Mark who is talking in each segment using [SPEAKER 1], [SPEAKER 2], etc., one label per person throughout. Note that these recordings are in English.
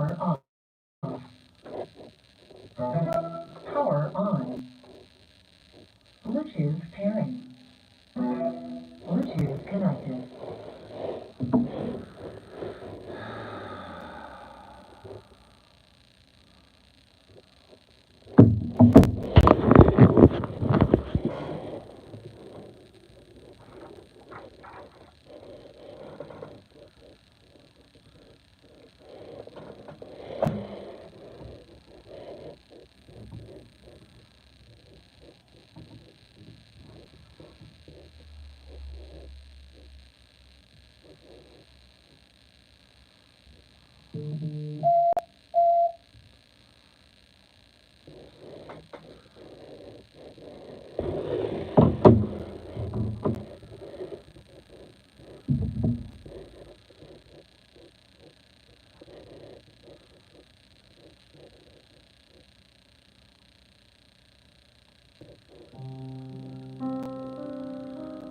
[SPEAKER 1] Power off. Power on. Bluetooth pairing. Bluetooth connected.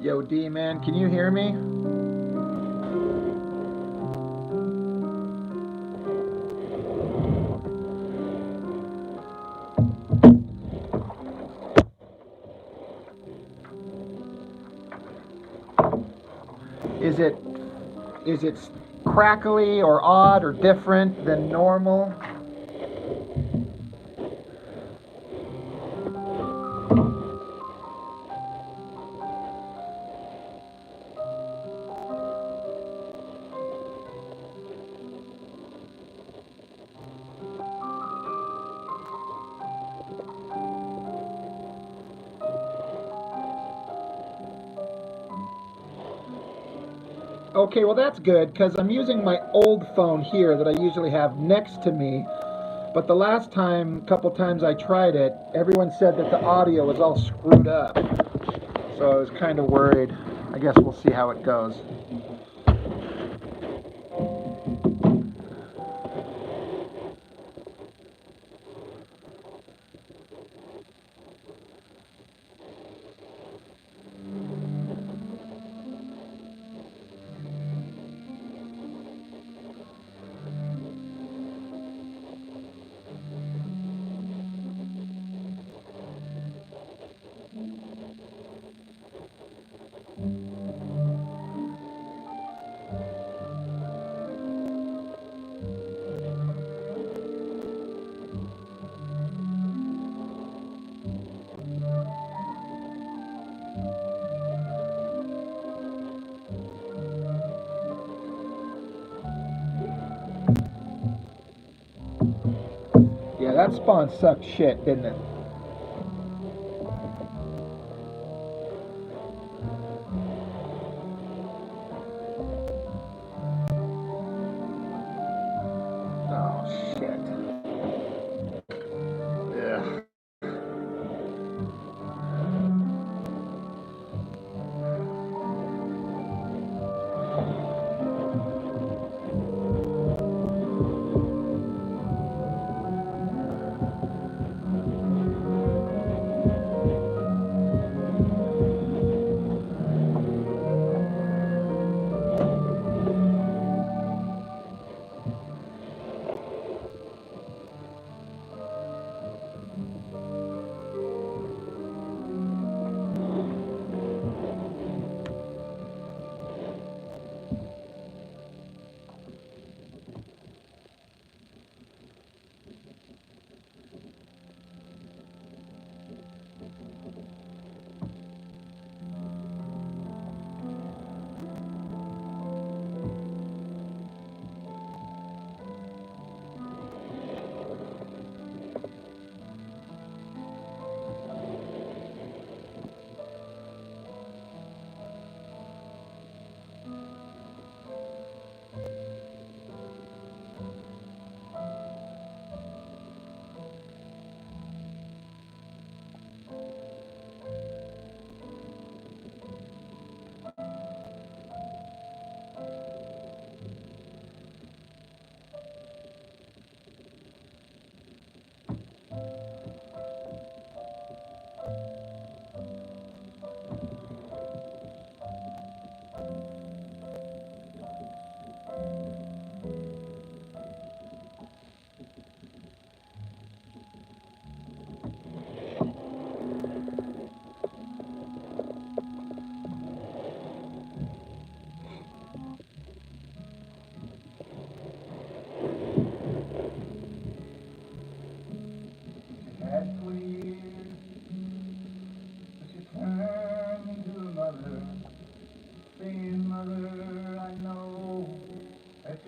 [SPEAKER 2] Yo, D man, can you hear me? Is it crackly or odd or different than normal? Okay, well that's good because I'm using my old phone here that I usually have next to me. But the last couple times I tried it, everyone said that the audio was all screwed up. So I was kind of worried. I guess we'll see how it goes. Yeah, that spawn sucked shit, didn't it? Oh, shit. Ugh.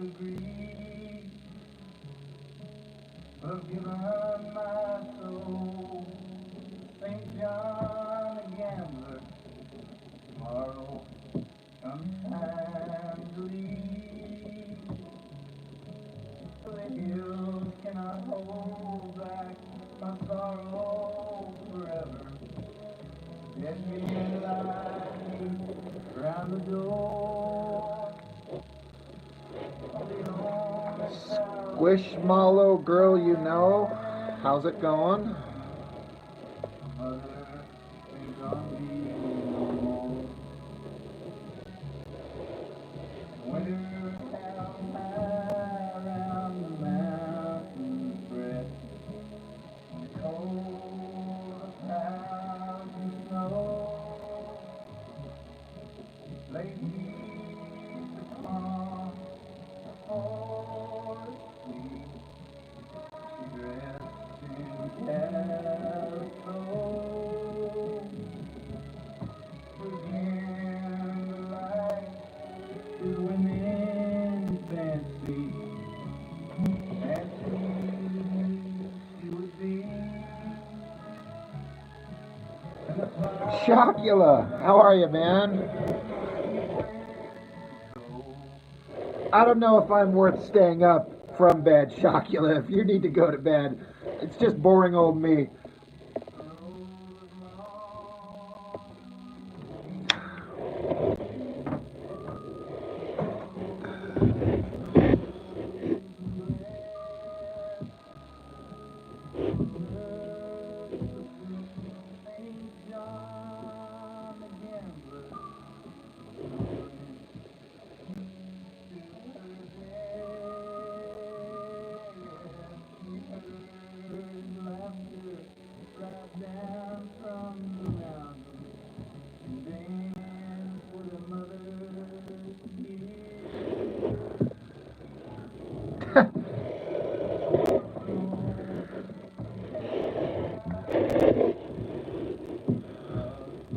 [SPEAKER 1] agree. I've given my soul. St. John the gambler. Tomorrow comes time to leave. The hills cannot hold back my sorrow forever. Let me lie round the door.
[SPEAKER 2] Squishmallow girl, you know. How's it going?
[SPEAKER 1] Mother ain't gonna be no more. Winter comes high around the mountain crest. The cold clouds and snow. Lay leaves upon the forest sweet. She dressed in calico. Again the light is women's fancy. As she would be. And the
[SPEAKER 2] Chocula, how are you, man? I don't know if I'm worth staying up from bed, Chocula. If you need to go to bed, it's just boring old me.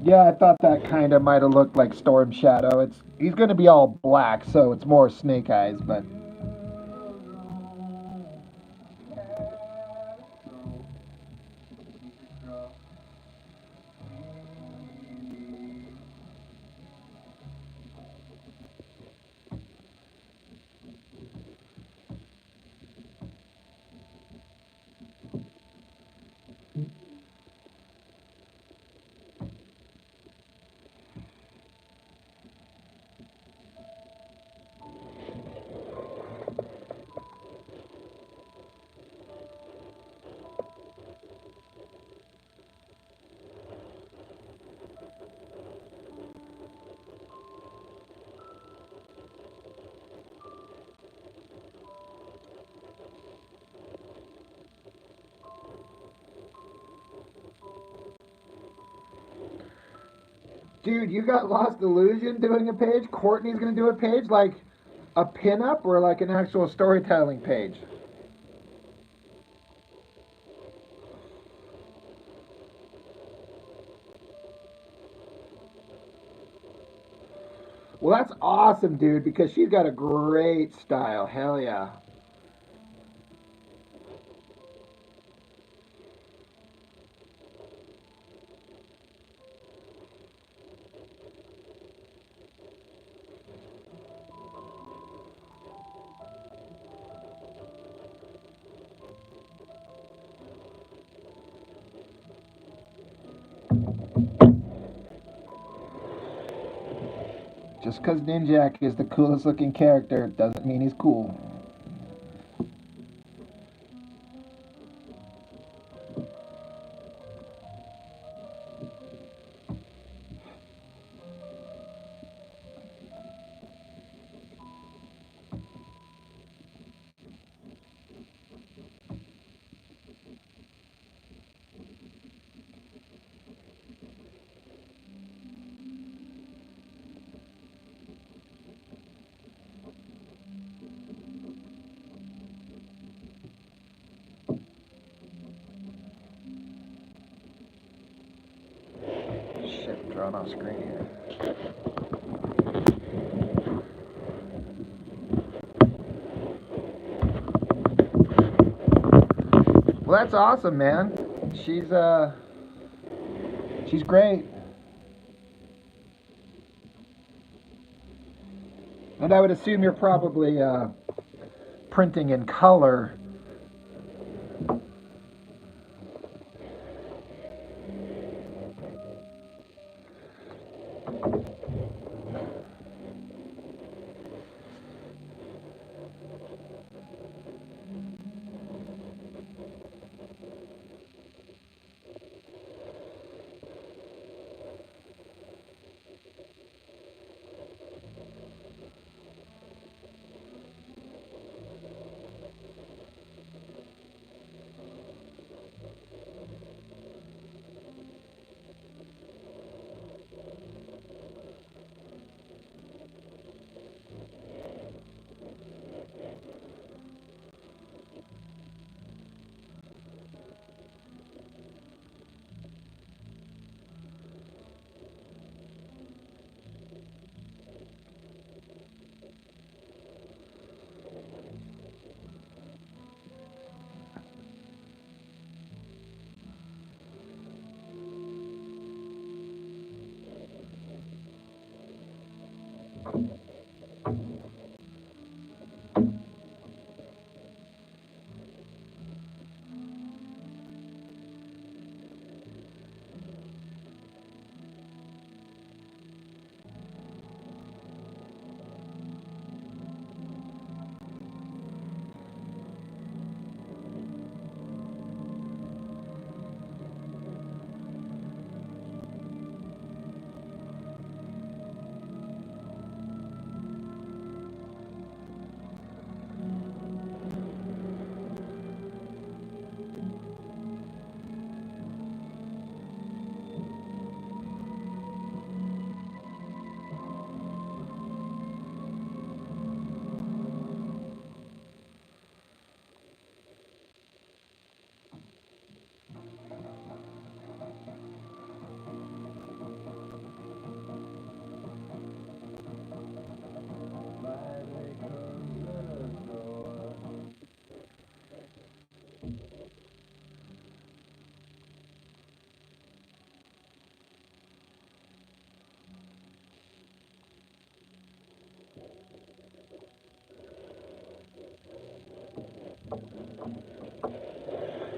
[SPEAKER 2] Yeah, I thought that kind of might have looked like Storm Shadow. He's going to be all black, so it's more Snake Eyes, but dude, you got Lost Illusion doing a page? Courtney's going to do a page? Like a pinup or like an actual storytelling page? Well, that's awesome, dude, because she's got a great style. Hell yeah. Just because Ninjak is the coolest looking character doesn't mean he's cool. Shit, drawn off screen here. that's awesome, man. She's great. And I would assume you're probably printing in color.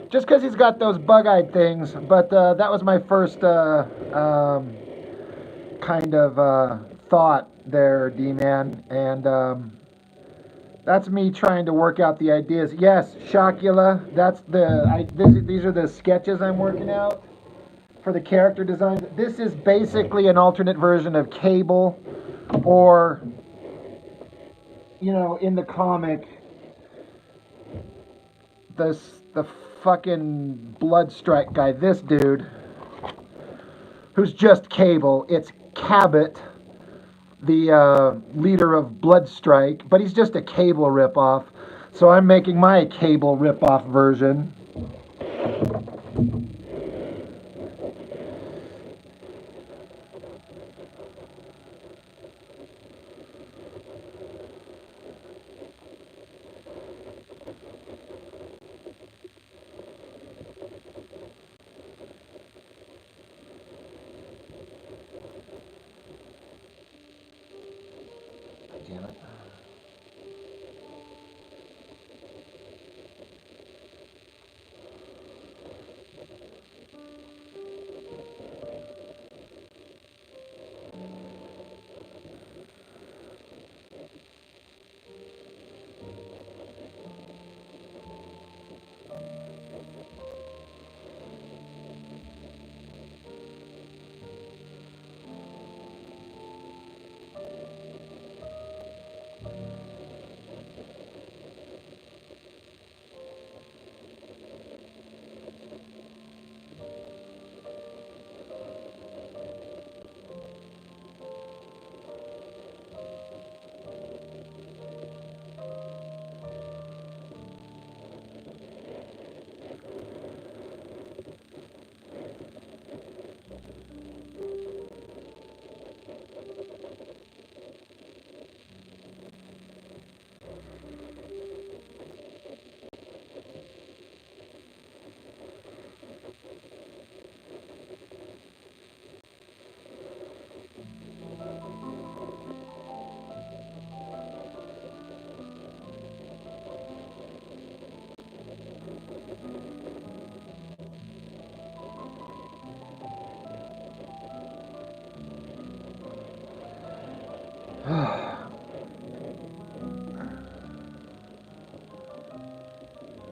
[SPEAKER 2] Just because he's got those bug-eyed things, but that was my first kind of thought there, D-Man, and that's me trying to work out the ideas. Yes, Shocula, these are the sketches I'm working out for the character designs. This is basically an alternate version of Cable, or, you know, in the comic, the fucking Bloodstrike guy, this dude, who's just Cable. It's Cabot, the leader of Bloodstrike, but he's just a Cable ripoff. So I'm making my Cable ripoff version. Damn it.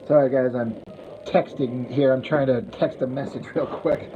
[SPEAKER 2] Sorry guys, I'm texting here. I'm trying to text a message real quick.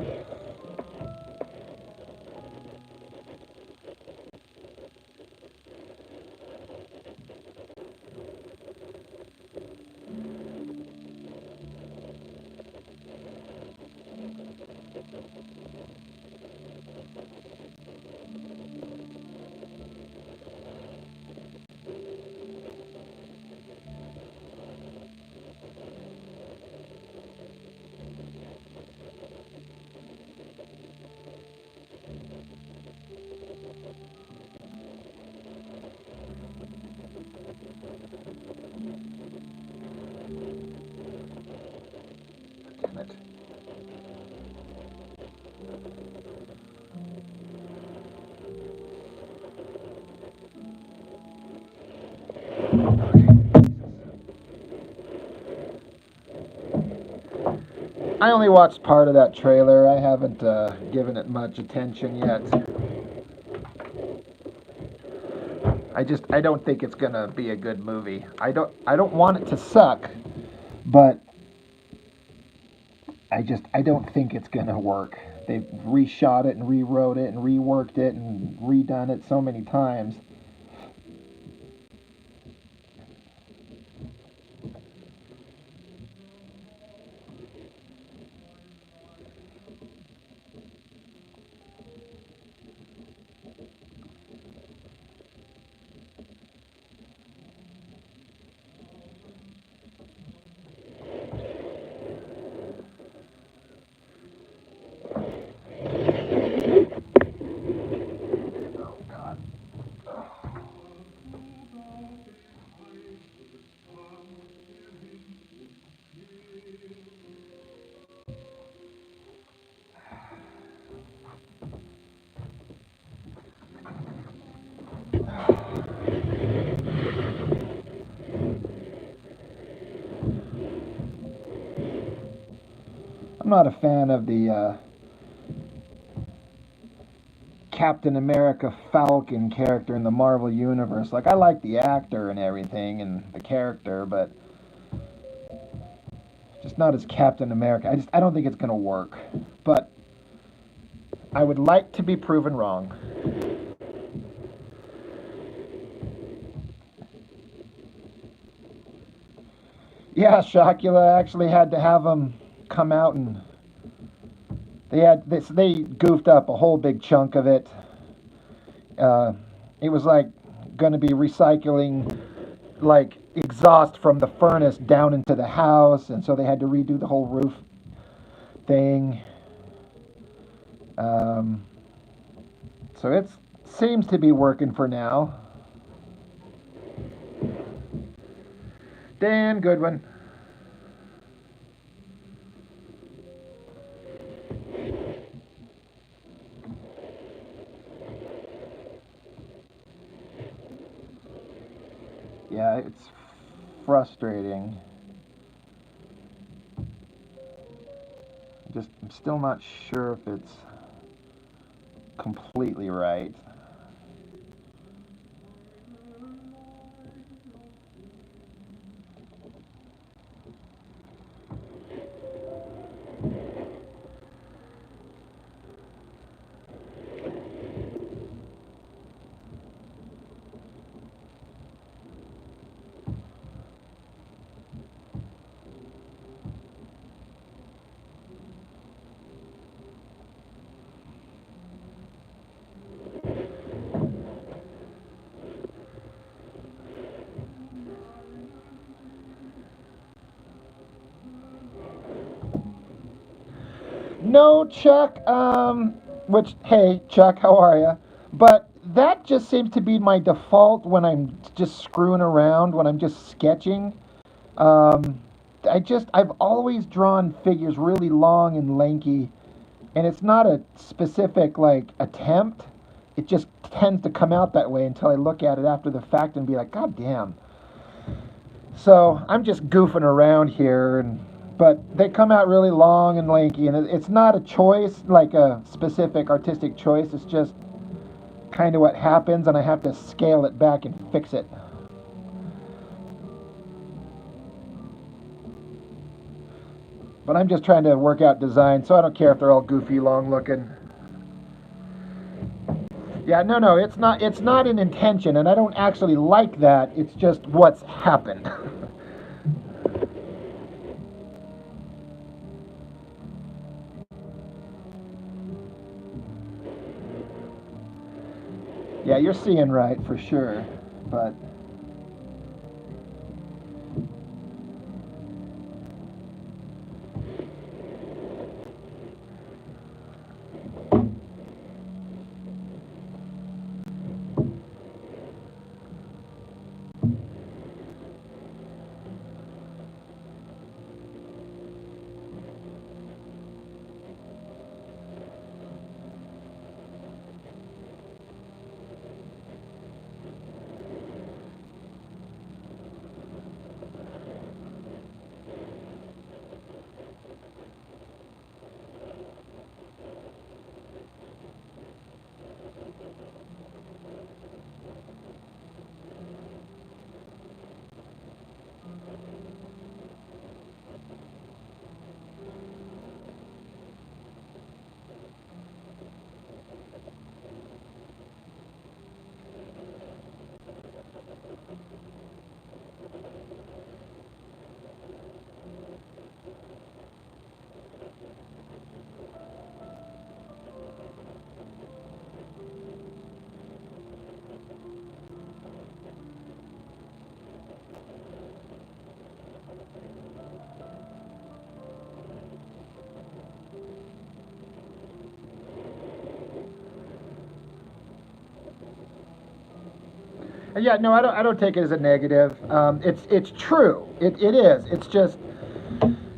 [SPEAKER 2] Damn it. I only watched part of that trailer. I haven't given it much attention yet. I don't think it's gonna be a good movie. I don't want it to suck, but I don't think it's gonna work. They've reshot it and rewrote it and reworked it and redone it so many times. Oh God. I'm not a fan of the Captain America Falcon character in the Marvel Universe. Like, I like the actor and everything and the character, but just not as Captain America. I don't think it's gonna work. But I would like to be proven wrong. Yeah, Shocula actually had to have them come out and they goofed up a whole big chunk of it. Uh, it was like going to be recycling like exhaust from the furnace down into the house, and so they had to redo the whole roof thing. Um, so it seems to be working for now. Dan Goodwin. Yeah, it's frustrating. I'm still not sure if it's completely right. No, Chuck. Which, hey, Chuck, how are you? But that just seems to be my default when I'm just screwing around, when I'm just sketching. Um, I've always drawn figures really long and lanky, and it's not a specific, like, attempt. It just tends to come out that way until I look at it after the fact and be like, God damn. So I'm just goofing around here, but they come out really long and lanky, and it's not a choice, like a specific artistic choice. It's just kind of what happens, and I have to scale it back and fix it. But I'm just trying to work out design, so I don't care if they're all goofy, long looking. Yeah, no, it's not. It's not an intention, and I don't actually like that. It's just what's happened. Yeah, you're seeing right for sure, but. Yeah, no, I don't take it as a negative. It's true. It is. It's just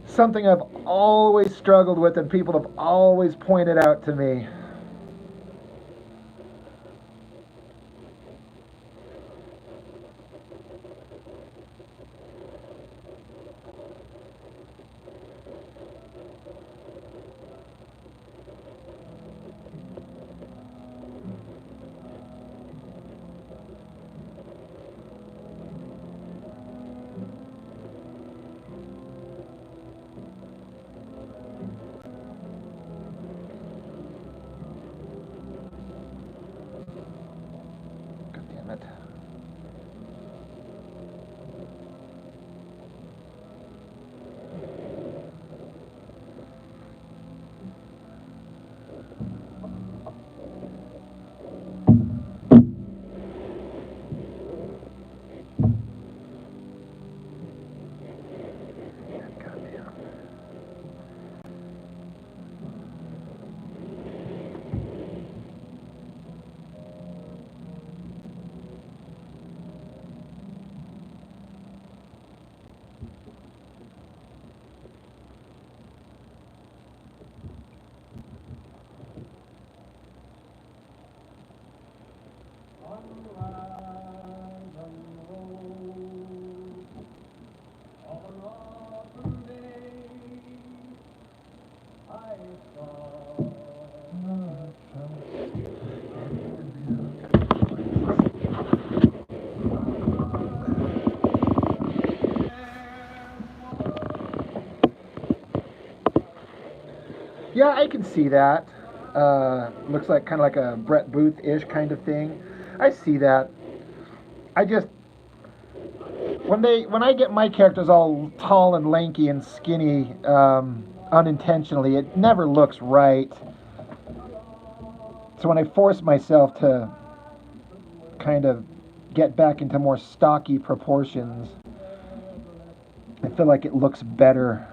[SPEAKER 2] something I've always struggled with, and people have always pointed out to me. God damn it. Goddamn. Yeah, I can see that. Looks like kind of like a Brett Booth-ish kind of thing. I see that. I just when I get my characters all tall and lanky and skinny, unintentionally, it never looks right. So when I force myself to kind of get back into more stocky proportions, I feel like it looks better.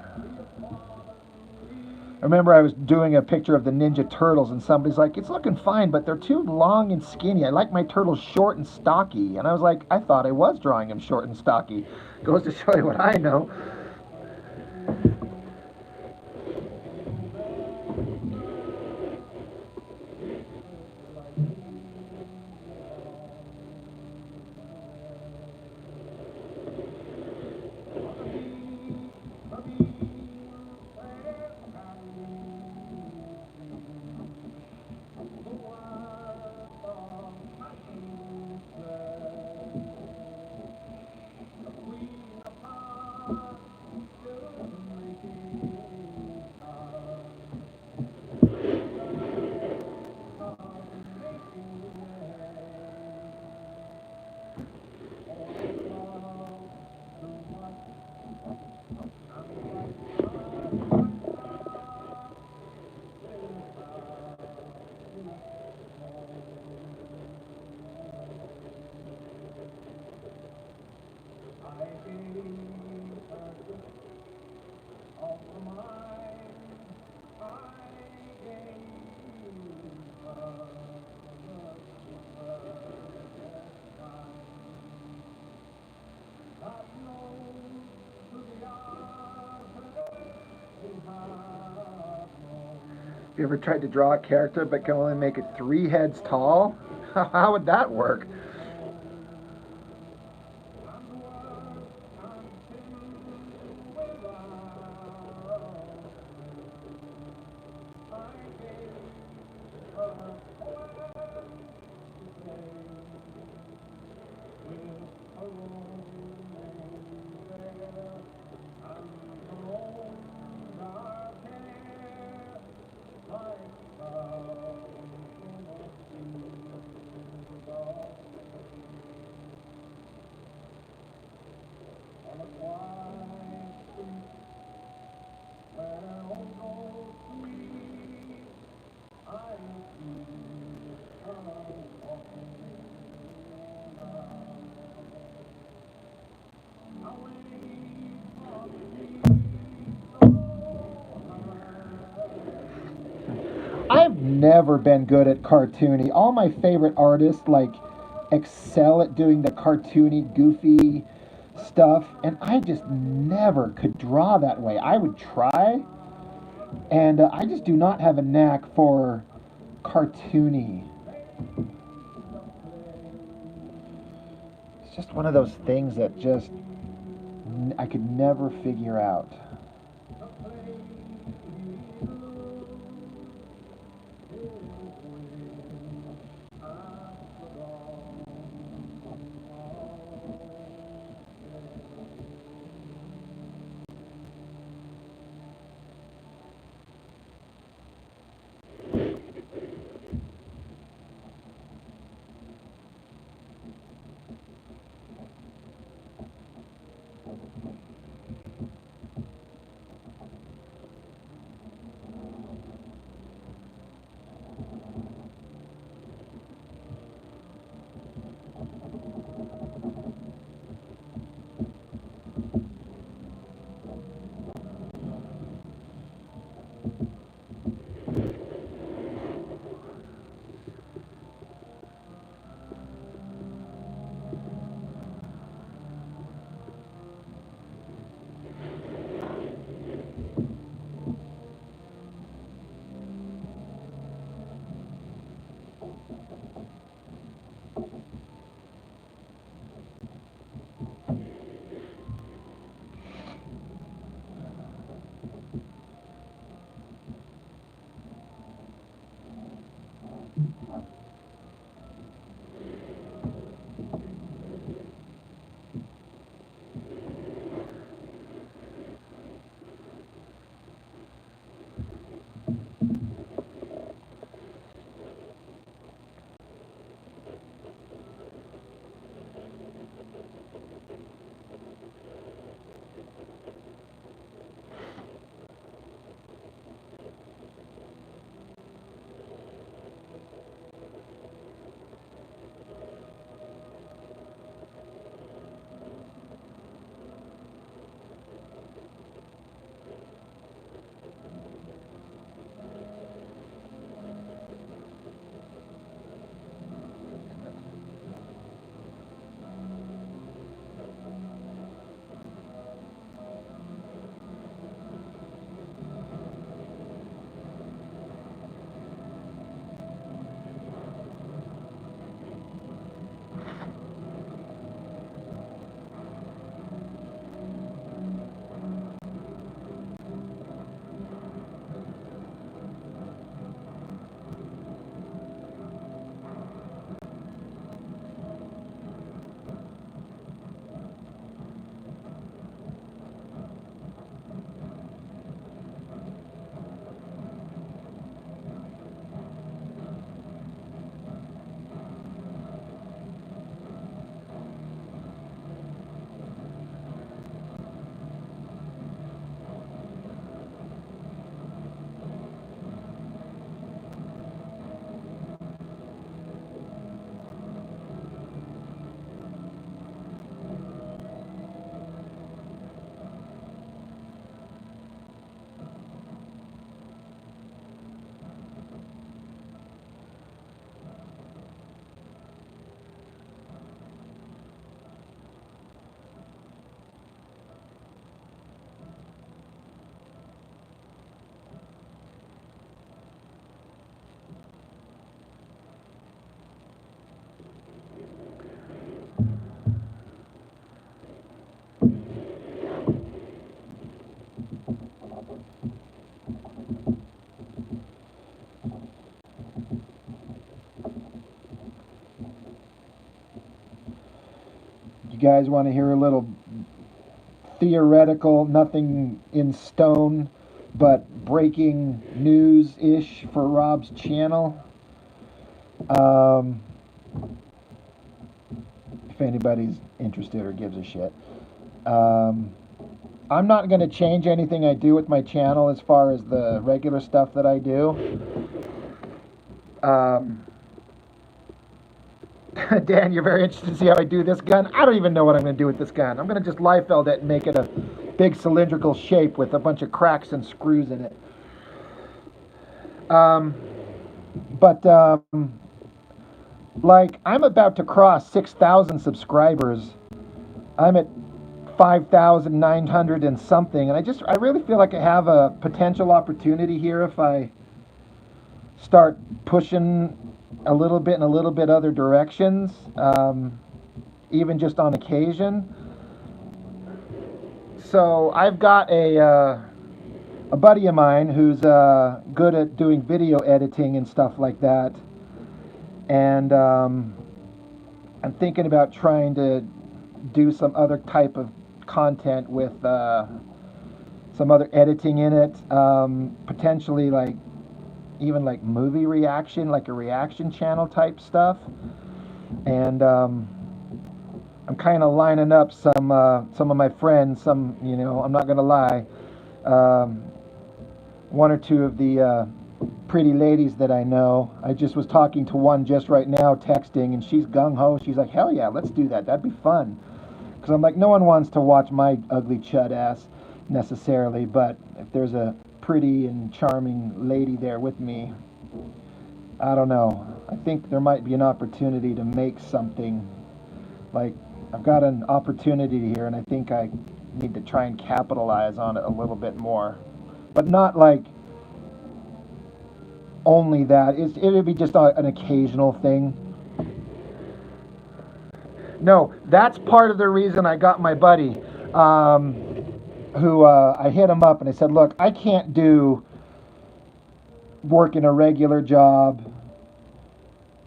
[SPEAKER 2] I remember I was doing a picture of the Ninja Turtles, and somebody's like, "It's looking fine, but they're too long and skinny. I like my turtles short and stocky." And I was like, "I thought I was drawing them short and stocky." Goes to show you what I know.
[SPEAKER 1] I gave her just all of mine. I gave her the first time. God knows to the alternate we have known.
[SPEAKER 2] You ever tried to draw a character but can only make it 3 heads tall? How would that work?
[SPEAKER 1] And words continue without I gave her poem to say with her own name there and her own dark hair like the seas of on a quiet street where no sleep I see her walking away from me,
[SPEAKER 2] I've never been good at cartoony. All my favorite artists like excel at doing the cartoony, goofy stuff, and I just never could draw that way. I would try, and I just do not have a knack for cartoony. It's just one of those things that just I could never figure out. you guys want to hear a little theoretical, nothing in stone, but breaking news-ish for Rob's channel. If anybody's interested or gives a shit. I'm not going to change anything I do with my channel as far as the regular stuff that I do. Dan, you're very interested to see how I do this gun. I don't even know what I'm going to do with this gun. I'm going to just Liefeld it and make it a big cylindrical shape with a bunch of cracks and screws in it. Like, I'm about to cross 6,000 subscribers. I'm at 5,900 and something, and I really feel like I have a potential opportunity here if I start pushing a little bit in a little bit other directions, even just on occasion. So I've got a buddy of mine who's good at doing video editing and stuff like that, and I'm thinking about trying to do some other type of content with some other editing in it, potentially like even like movie reaction, like a reaction channel type stuff. And I'm kind of lining up some of my friends, I'm not gonna lie, one or two of the pretty ladies that I know. I just was talking to one just right now, texting, and she's gung-ho. She's like, hell yeah, let's do that, that'd be fun. Because I'm like, no one wants to watch my ugly chud ass necessarily, but if there's a pretty and charming lady there with me, I don't know. I think there might be an opportunity to make something. Like, I've got an opportunity here, and I think I need to try and capitalize on it a little bit more. But not like only that. It would be just an occasional thing. No, that's part of the reason I got my buddy, who I hit him up and I said, look, I can't do working a regular job,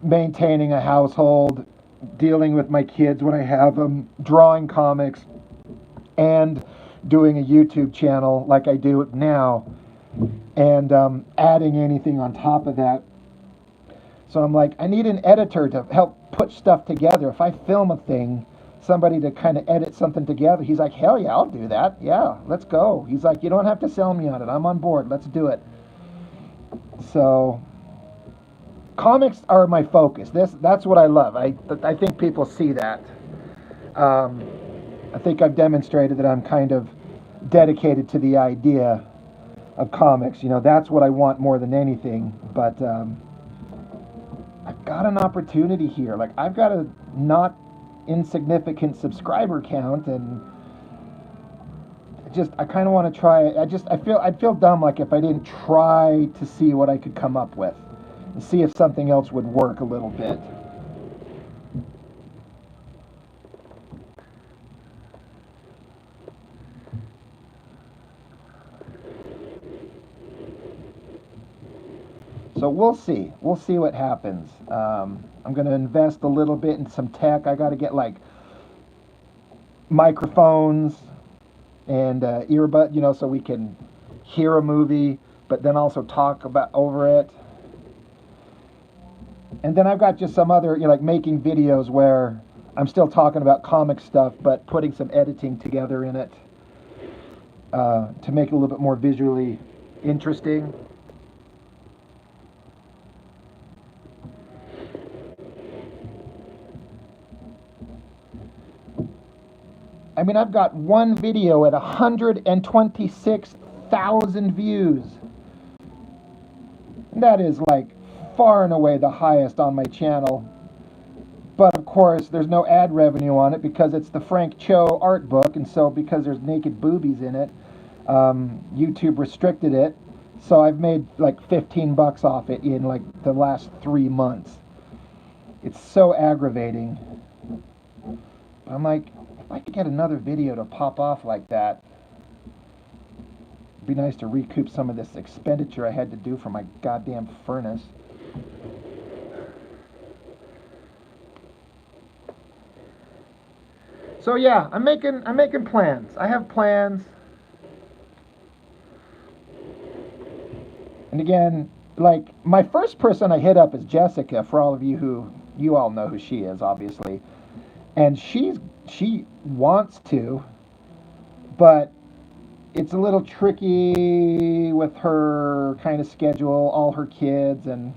[SPEAKER 2] maintaining a household, dealing with my kids when I have them, drawing comics, and doing a YouTube channel like I do now, and adding anything on top of that. So I'm like, I need an editor to help put stuff together. If I film a thing, somebody to kind of edit something together. He's like, hell yeah, I'll do that. Yeah, let's go. He's like, you don't have to sell me on it. I'm on board. Let's do it. So comics are my focus. That's what I love. I think people see that. I think I've demonstrated that I'm kind of dedicated to the idea of comics. That's what I want more than anything. But I've got an opportunity here. Like, I've got a not insignificant subscriber count, and I kind of want to try it. I'd feel dumb like if I didn't try to see what I could come up with and see if something else would work a little bit. So we'll see. We'll see what happens. I'm going to invest a little bit in some tech. I got to get like microphones and earbud, so we can hear a movie, but then also talk about over it. And then I've got just some other, like making videos where I'm still talking about comic stuff, but putting some editing together in it to make it a little bit more visually interesting. I mean, I've got one video at 126,000 views. That is like far and away the highest on my channel. But of course, there's no ad revenue on it because it's the Frank Cho art book, and so because there's naked boobies in it, YouTube restricted it. So I've made like $15 off it in like the last 3 months. It's so aggravating. I'm like, if I could get another video to pop off like that, it'd be nice to recoup some of this expenditure I had to do for my goddamn furnace. So yeah, I'm making plans. I have plans. And again, like my first person I hit up is Jessica. For all of you who you all know who she is, obviously, and she wants to, but it's a little tricky with her kind of schedule, all her kids, and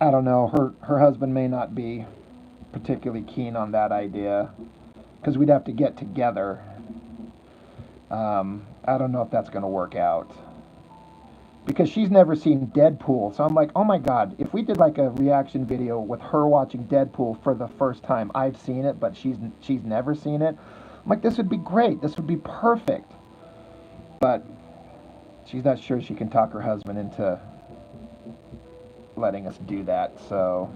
[SPEAKER 2] I don't know. Her husband may not be particularly keen on that idea because we'd have to get together. I don't know if that's going to work out because she's never seen Deadpool. So I'm like, oh my god, if we did like a reaction video with her watching Deadpool for the first time, I've seen it, but she's never seen it. I'm like, this would be great. This would be perfect. But she's not sure she can talk her husband into letting us do that. So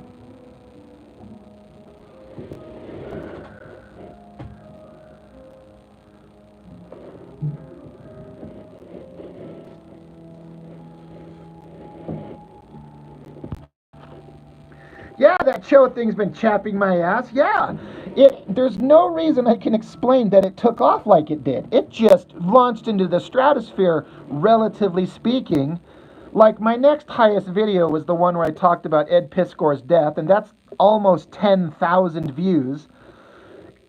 [SPEAKER 2] yeah, that show thing's been chapping my ass. Yeah. There's no reason I can explain that it took off like it did. It just launched into the stratosphere, relatively speaking. Like my next highest video was the one where I talked about Ed Piskor's death, and that's almost 10,000 views.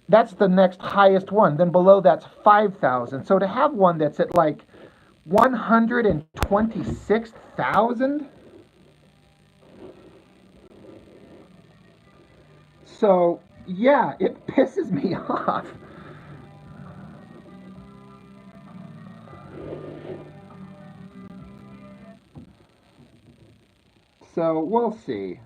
[SPEAKER 2] That's the next highest one. Then below that's 5,000. So to have one that's at like 126,000. So, yeah, it pisses me off. So, we'll see.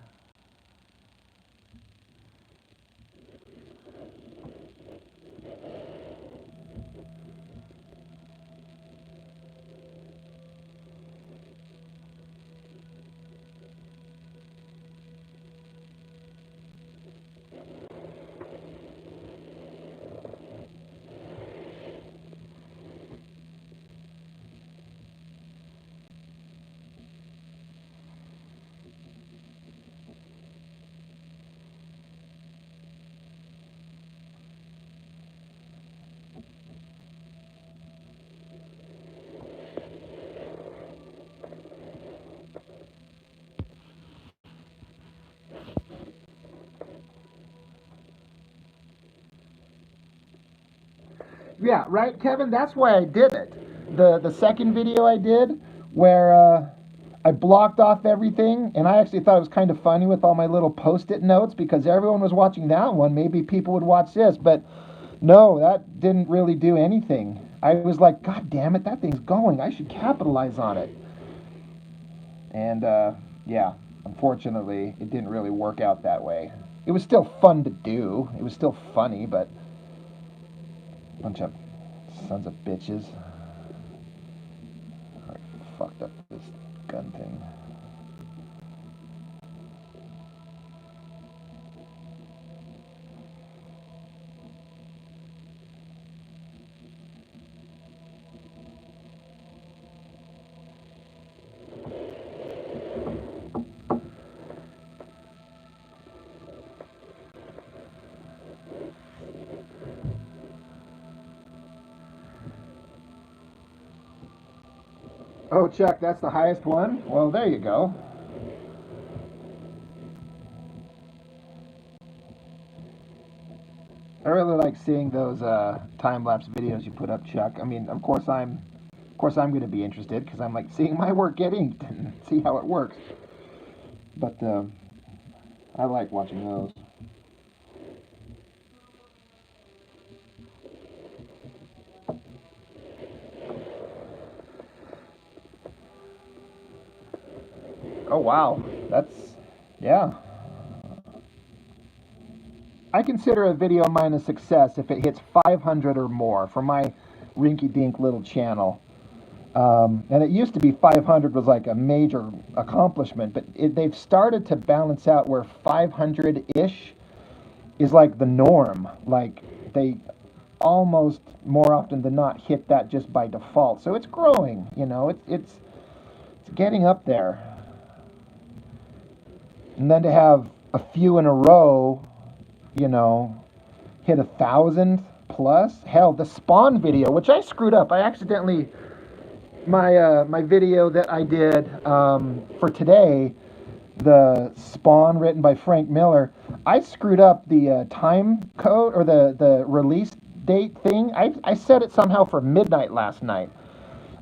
[SPEAKER 2] Yeah, right, Kevin? That's why I did it. The second video I did, where I blocked off everything, and I actually thought it was kind of funny with all my little post-it notes because everyone was watching that one. Maybe people would watch this, but no, that didn't really do anything. I was like, God damn it, that thing's going. I should capitalize on it. And yeah, unfortunately, it didn't really work out that way. It was still fun to do. It was still funny, but bunch of sons of bitches. I fucked up this gun thing. Oh, Chuck, that's the highest one? Well, there you go. I really like seeing those time-lapse videos you put up, Chuck. I mean, of course I'm going to be interested because I'm like seeing my work get inked and see how it works. But I like watching those. Oh wow, that's yeah. I consider a video of mine a success if it hits 500 or more for my rinky-dink little channel. And it used to be 500 was like a major accomplishment, but they've started to balance out where 500-ish is like the norm. Like they almost more often than not hit that just by default. So it's growing, you know. It's getting up there. And then to have a few in a row, you know, hit 1,000 plus. Hell, the Spawn video, which I screwed up. I accidentally my video that I did for today, the Spawn written by Frank Miller. I screwed up the time code or the release date thing. I set it somehow for midnight last night.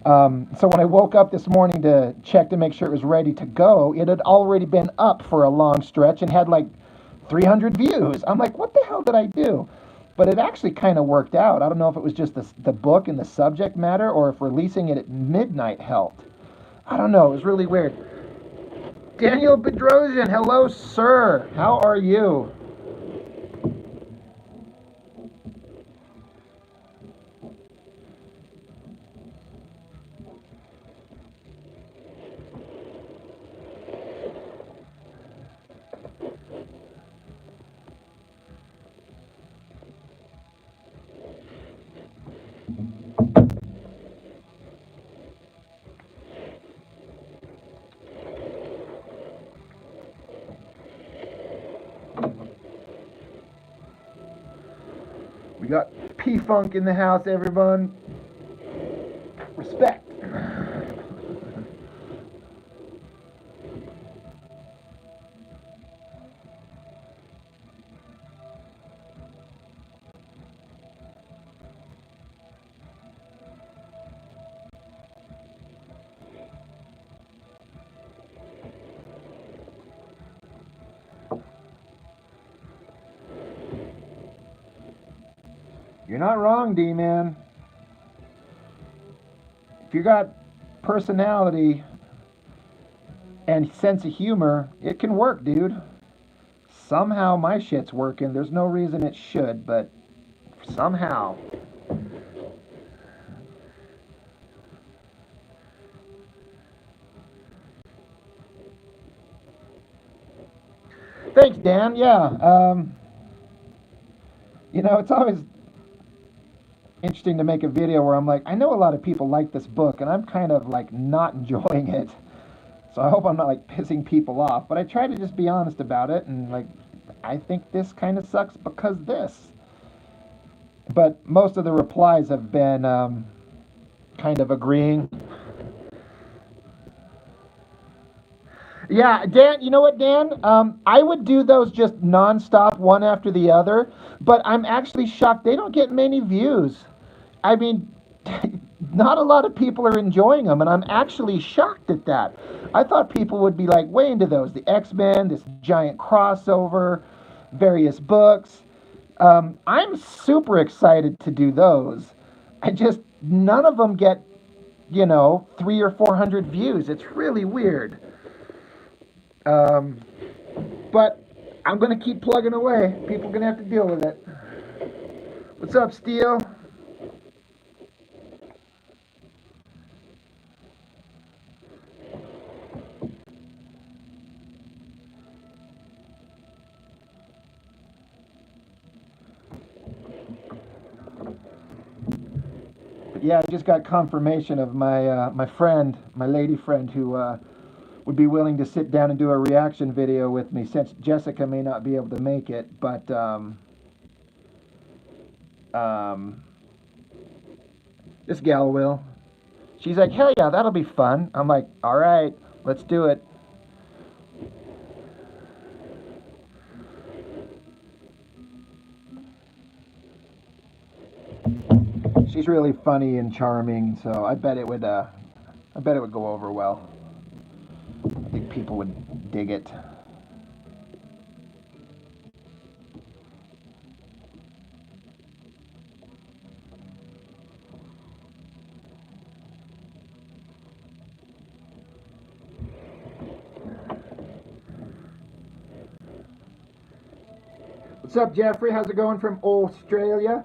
[SPEAKER 2] So when I woke up this morning to check to make sure it was ready to go, it had already been up for a long stretch and had like 300 views. I'm like, what the hell did I do? But it actually kind of worked out. I don't know if it was just the book and the subject matter or if releasing it at midnight helped. I don't know. It was really weird. Daniel Bedrosian, hello, sir. How are you? We got P-Funk in the house, everyone. Respect. You're not wrong, D-Man. If you got personality and sense of humor, it can work, dude. Somehow my shit's working. There's no reason it should, but somehow. Thanks, Dan. Yeah. It's always interesting to make a video where I'm like, I know a lot of people like this book, and I'm kind of like not enjoying it. So I hope I'm not like pissing people off. But I try to just be honest about it, and like, I think this kind of sucks because this. But most of the replies have been kind of agreeing. Yeah, Dan, you know what, Dan? I would do those just nonstop, one after the other, but I'm actually shocked they don't get many views. I mean, not a lot of people are enjoying them, and I'm actually shocked at that. I thought people would be like way into those. The X-Men, this giant crossover, various books. I'm super excited to do those. None of them get, 300 or 400 views. It's really weird. But I'm going to keep plugging away. People are going to have to deal with it. What's up, Steel? Yeah, I just got confirmation of my friend, my lady friend, who would be willing to sit down and do a reaction video with me, since Jessica may not be able to make it, but this gal will. She's like, hell yeah, that'll be fun. I'm like, all right, let's do it. She's really funny and charming, so I bet it would go over well. I think people would dig it. What's up, Jeffrey? How's it going from Australia?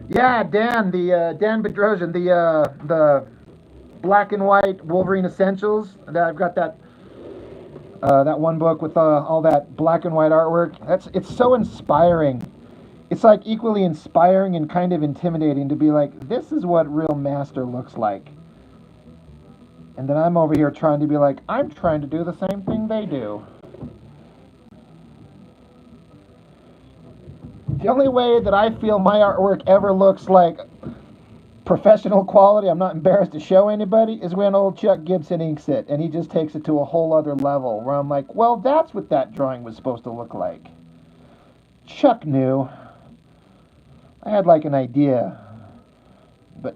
[SPEAKER 2] Yeah, Dan, Dan Bedrosian, the black and white Wolverine Essentials. I've got that one book with all that black and white artwork. It's so inspiring. It's like equally inspiring and kind of intimidating to be like, this is what real master looks like. And then I'm over here trying to be like, I'm trying to do the same thing they do. The only way that I feel my artwork ever looks like professional quality, I'm not embarrassed to show anybody, is when old Chuck Gibson inks it and he just takes it to a whole other level where I'm like, well, that's what that drawing was supposed to look like. Chuck knew. I had like an idea, but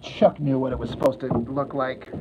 [SPEAKER 2] Chuck knew what it was supposed to look like.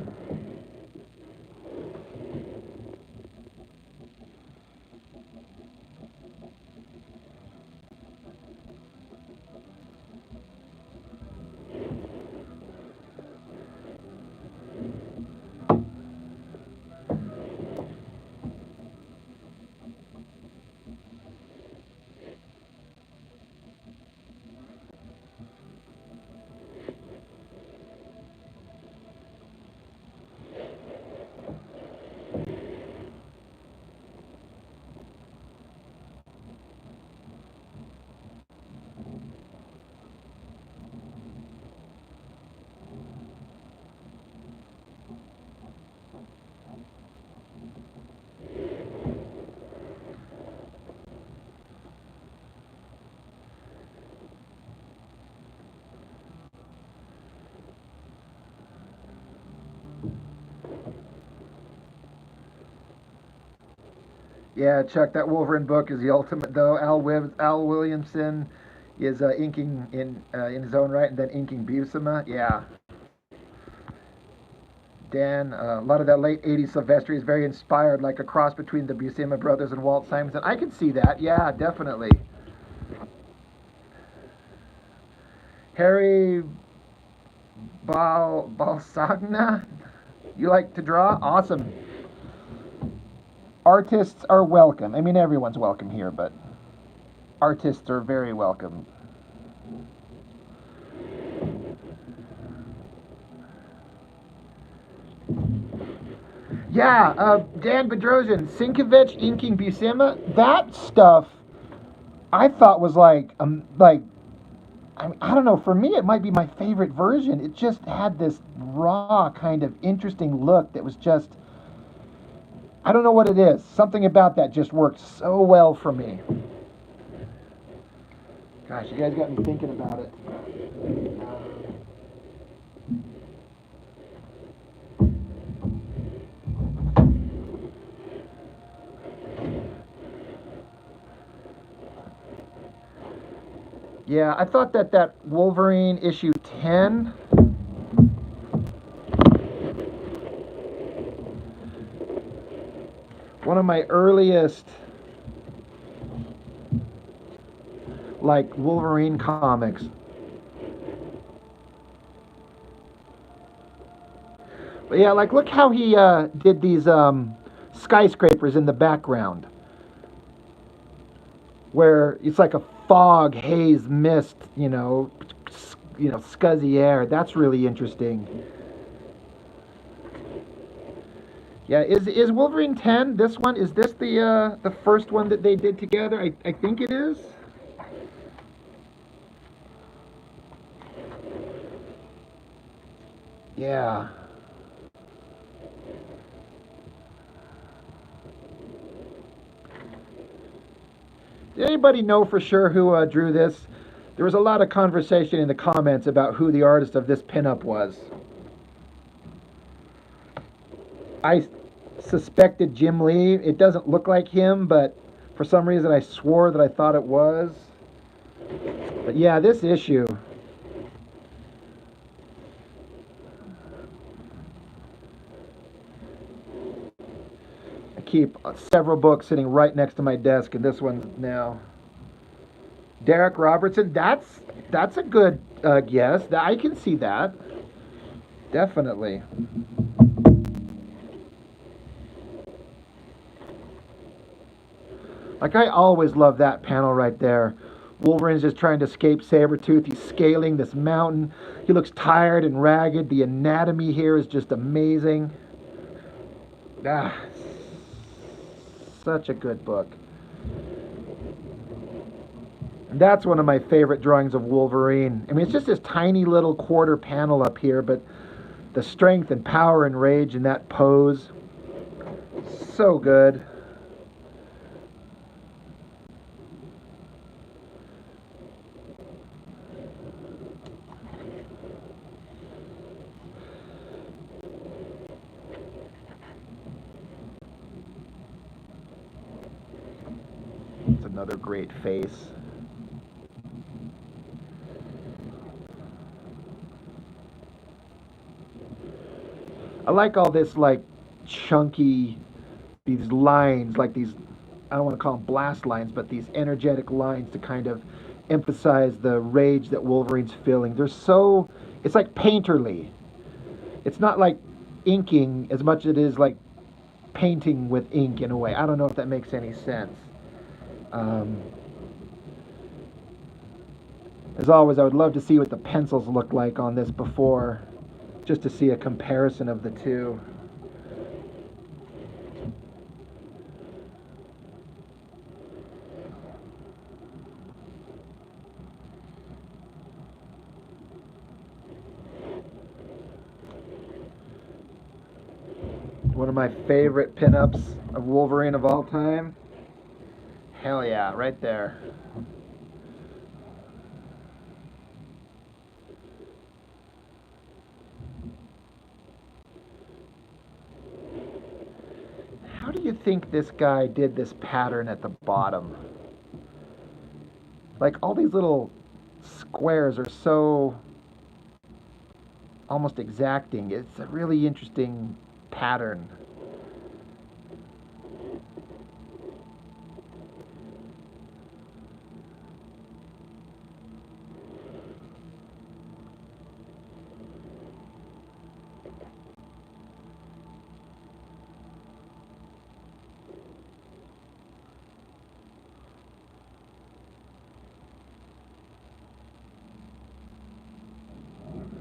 [SPEAKER 2] Yeah, Chuck, that Wolverine book is the ultimate, though. Al Williamson is inking in his own right, and then inking Buscema. Yeah, Dan, a lot of that late '80s Silvestri is very inspired, like a cross between the Buscema brothers and Walt Simonson. I can see that. Yeah, definitely. Harry Balsagna, you like to draw? Awesome. Artists are welcome. I mean, everyone's welcome here, but artists are very welcome. Yeah, Dan Bedrosian, Sinkovich inking Buscema. That stuff I thought was like I don't know. For me, it might be my favorite version. It just had this raw kind of interesting look that was just, I don't know what it is. Something about that just worked so well for me. Gosh, you guys got me thinking about it. Yeah, I thought that Wolverine issue 10, one of my earliest like Wolverine comics. But yeah, like look how he did these skyscrapers in the background, where it's like a fog, haze, mist, scuzzy air. That's really interesting. Yeah, is Wolverine 10 this one? Is this the first one that they did together? I think it is. Yeah. Did anybody know for sure who drew this? There was a lot of conversation in the comments about who the artist of this pinup was. I suspected Jim Lee. It doesn't look like him, but for some reason I swore that I thought it was. But yeah, this issue. I keep several books sitting right next to my desk, and this one now. Derek Robertson. That's a good guess. I can see that. Definitely. Like I always love that panel right there. Wolverine's just trying to escape Sabretooth. He's scaling this mountain. He looks tired and ragged. The anatomy here is just amazing. Ah, such a good book. And that's one of my favorite drawings of Wolverine. I mean, it's just this tiny little quarter panel up here, but the strength and power and rage in that pose, so good. Another great face. I like all this like chunky, these lines, like these, I don't want to call them blast lines, but these energetic lines to kind of emphasize the rage that Wolverine's feeling. They're so, it's like painterly. It's not like inking as much as it is like painting with ink in a way. I don't know if that makes any sense. Um, as always, I would love to see what the pencils look like on this before, just to see a comparison of the two. One of my favorite pinups of Wolverine of all time. Hell yeah, right there. How do you think this guy did this pattern at the bottom? Like all these little squares are so almost exacting. It's a really interesting pattern.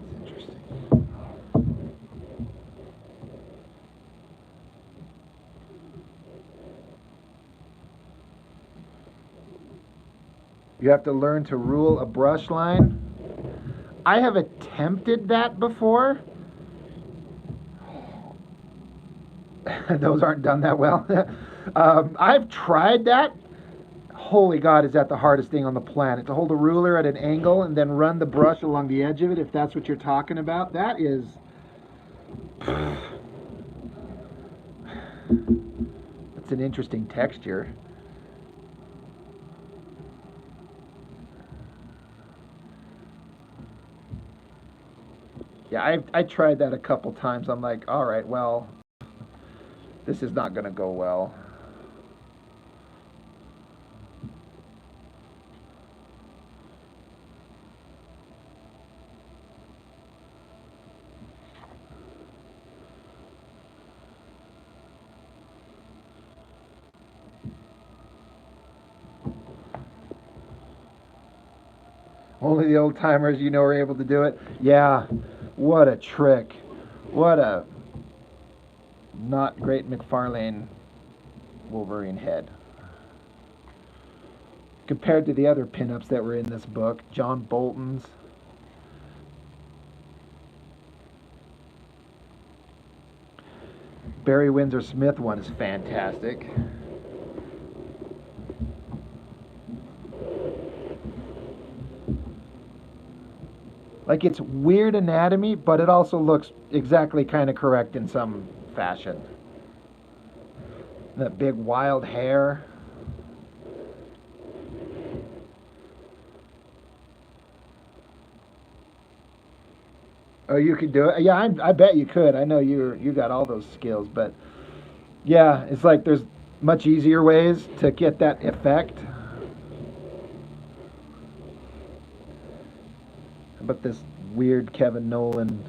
[SPEAKER 2] That's interesting. You have to learn to rule a brush line. I have attempted that before. Those aren't done that well. I've tried that. Holy God, is that the hardest thing on the planet? To hold a ruler at an angle and then run the brush along the edge of it, if that's what you're talking about. That is. It's an interesting texture. Yeah, I tried that a couple times. I'm like, all right, well, this is not going to go well. Only the old timers, are able to do it. Yeah, what a trick. What a not great McFarlane Wolverine head. Compared to the other pinups that were in this book, John Bolton's. Barry Windsor Smith one is fantastic. Like it's weird anatomy, but it also looks exactly kind of correct in some fashion. That big wild hair. Oh, you could do it. Yeah, I bet you could. I know you got all those skills, but yeah, it's like there's much easier ways to get that effect. But this weird Kevin Nolan.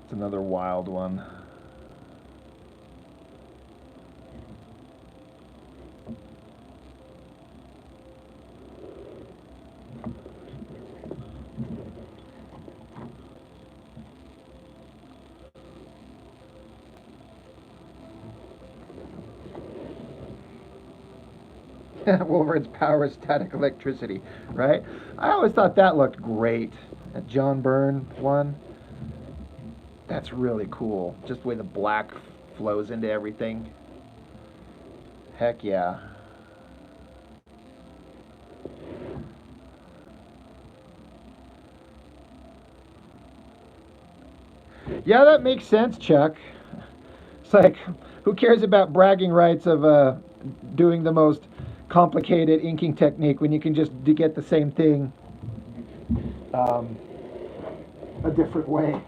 [SPEAKER 2] It's another wild one. Wolverine's power is static electricity, right? I always thought that looked great. That John Byrne one. That's really cool. Just the way the black flows into everything. Heck yeah. Yeah, that makes sense, Chuck. It's like, who cares about bragging rights of doing the most complicated inking technique when you can just get the same thing um, a different way?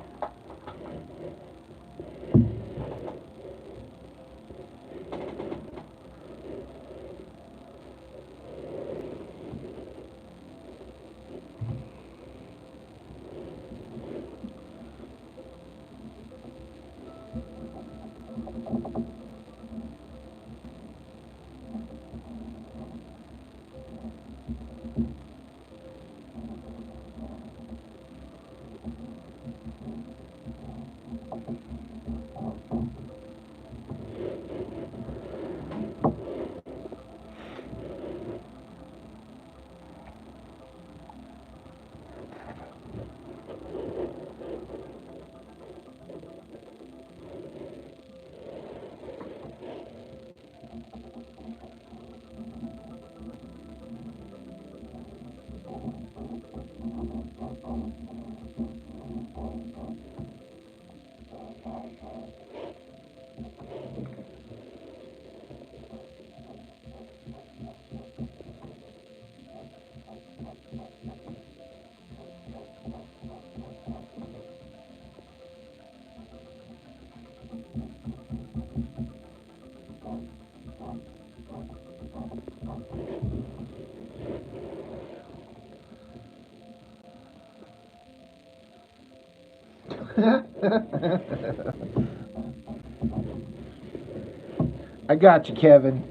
[SPEAKER 2] I got you, Kevin.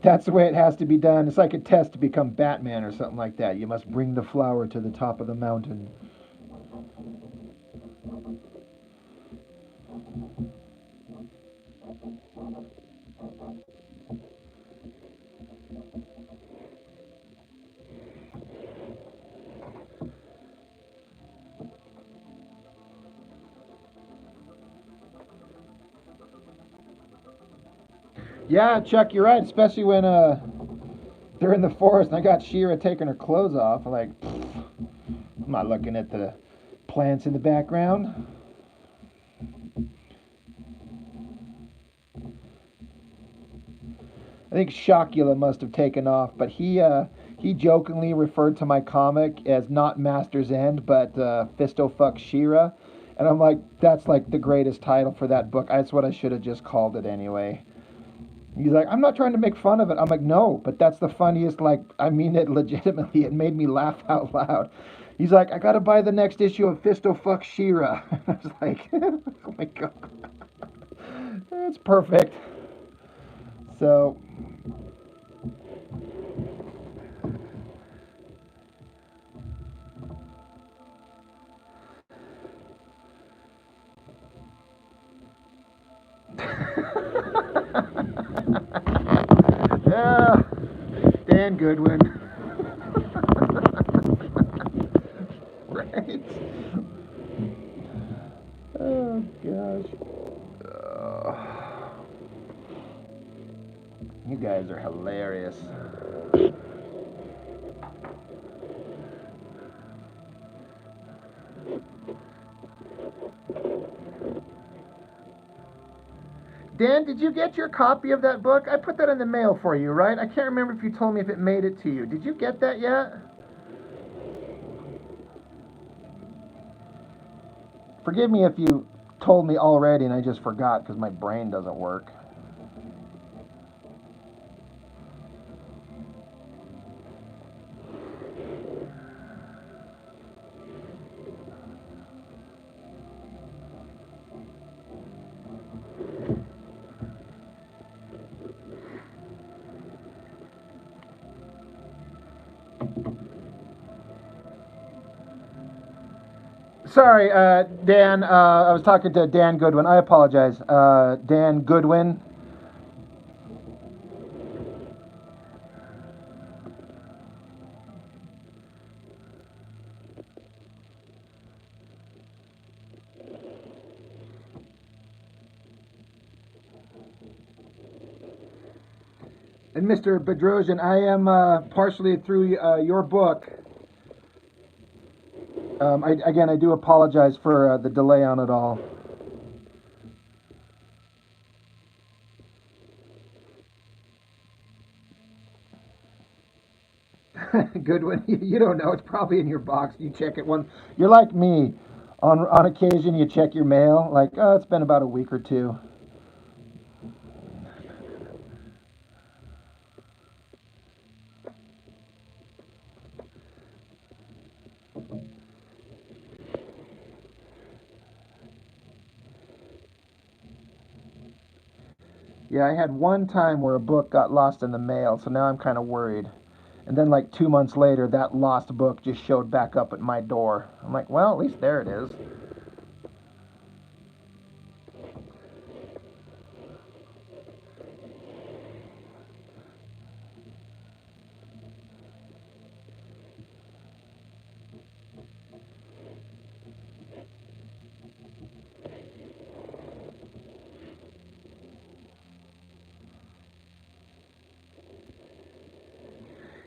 [SPEAKER 2] That's the way it has to be done. It's like a test to become Batman or something like that. You must bring the flower to the top of the mountain. Yeah, Chuck, you're right. Especially when they're in the forest and I got Shira taking her clothes off. I'm like, I'm not looking at the plants in the background. I think Shockula must have taken off, but he jokingly referred to my comic as not Master's End, but Fisto Fuck Shira, and I'm like, that's like the greatest title for that book. That's what I should have just called it anyway. He's like, I'm not trying to make fun of it. I'm like, no, but that's the funniest. Like, I mean it legitimately. It made me laugh out loud. He's like, I gotta buy the next issue of Fisto Fuck Shira. I was like, oh my god, it's perfect. So yeah, Dan Goodwin. Right? Oh gosh. You guys are hilarious. Dan, did you get your copy of that book? I put that in the mail for you, right? I can't remember if you told me if it made it to you. Did you get that yet? Forgive me if you told me already and I just forgot because my brain doesn't work. Sorry, Dan. I was talking to Dan Goodwin. I apologize. Dan Goodwin. And Mr. Bedrosian, I am partially through your book. Again, I do apologize for the delay on it all. Good one. You don't know. It's probably in your box. You check it one. You're like me. On occasion, you check your mail. Like, oh, it's been about a week or two. Yeah, I had one time where a book got lost in the mail, so now I'm kind of worried. And then, like 2 months later, that lost book just showed back up at my door. I'm like, well, at least there it is.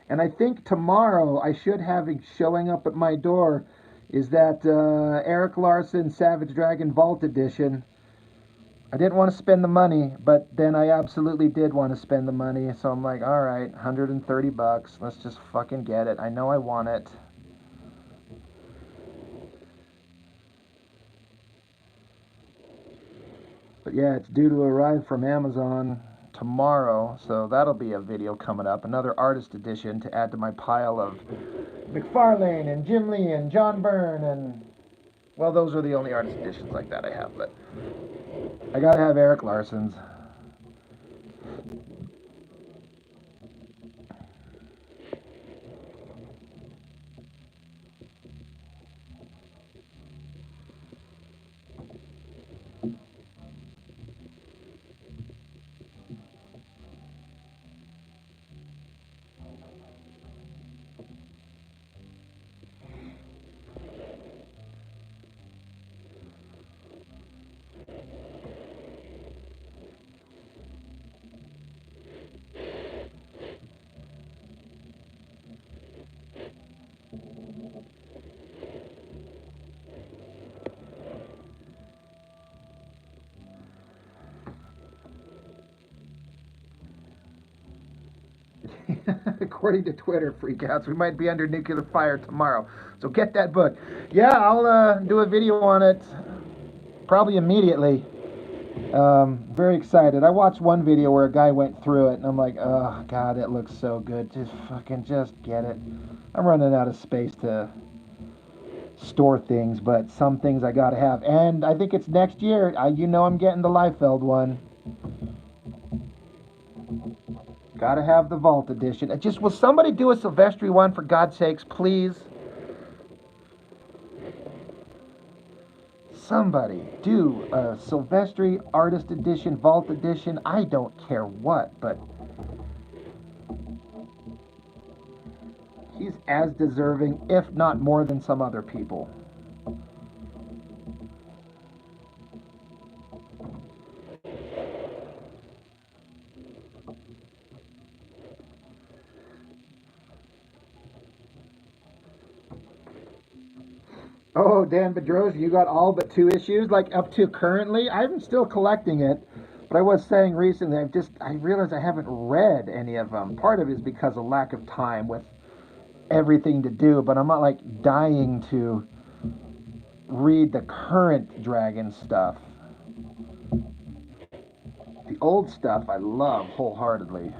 [SPEAKER 2] And I think tomorrow I should have it showing up at my door is that Eric Larson Savage Dragon Vault Edition. I didn't want to spend the money, but then I absolutely did want to spend the money. So I'm like, all right, $130. Let's just fucking get it. I know I want it. But yeah, it's due to arrive from Amazon tomorrow. So that'll be a video coming up. Another artist edition to add to my pile of McFarlane and Jim Lee and John Byrne and well, those are the only artist editions like that I have, but I gotta have Eric Larson's. According to Twitter freakouts, we might be under nuclear fire tomorrow. So get that book. Yeah, I'll do a video on it probably immediately. Very excited. I watched one video where a guy went through it, and I'm like, oh god, it looks so good. Just get it. I'm running out of space to store things, but some things I gotta have. And I think it's next year. I'm getting the Liefeld one. Gotta have the Vault edition. Will somebody do a Silvestri one for God's sakes, please? Somebody do a Silvestri Artist Edition, Vault Edition. I don't care what, but he's as deserving, if not more than some other people. Oh, Dan Bedros, you got all but 2 issues, like up to currently. I'm still collecting it, but I was saying recently, I realized I haven't read any of them. Part of it is because of lack of time with everything to do, but I'm not like dying to read the current Dragon stuff. The old stuff I love wholeheartedly.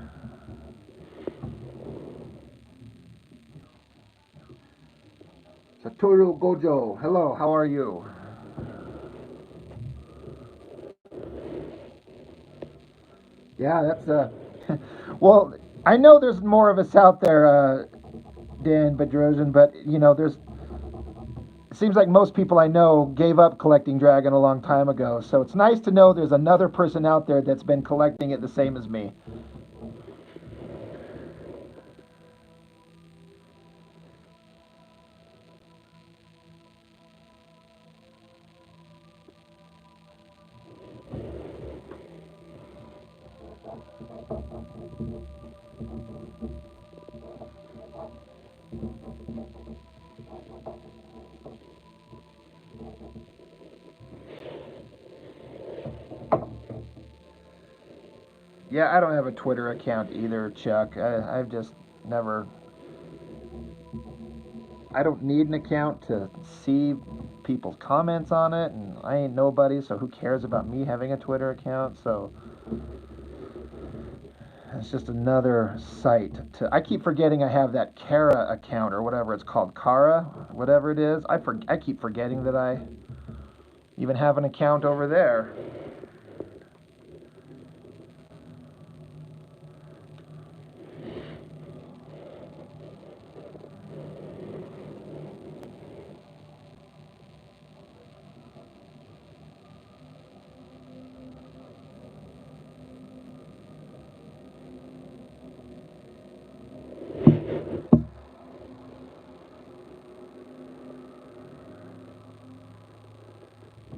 [SPEAKER 2] Satoru Gojo, hello, how are you? Yeah, that's well, I know there's more of us out there, Dan Bedrosian, but there's it seems like most people I know gave up collecting Dragon a long time ago. So it's nice to know there's another person out there that's been collecting it the same as me. Yeah, I don't have a Twitter account either, Chuck. I've just never. I don't need an account to see people's comments on it, and I ain't nobody, so who cares about me having a Twitter account? So it's just another site to. I keep forgetting I have that Kara account or whatever it's called, Kara, whatever it is. I keep forgetting that I even have an account over there.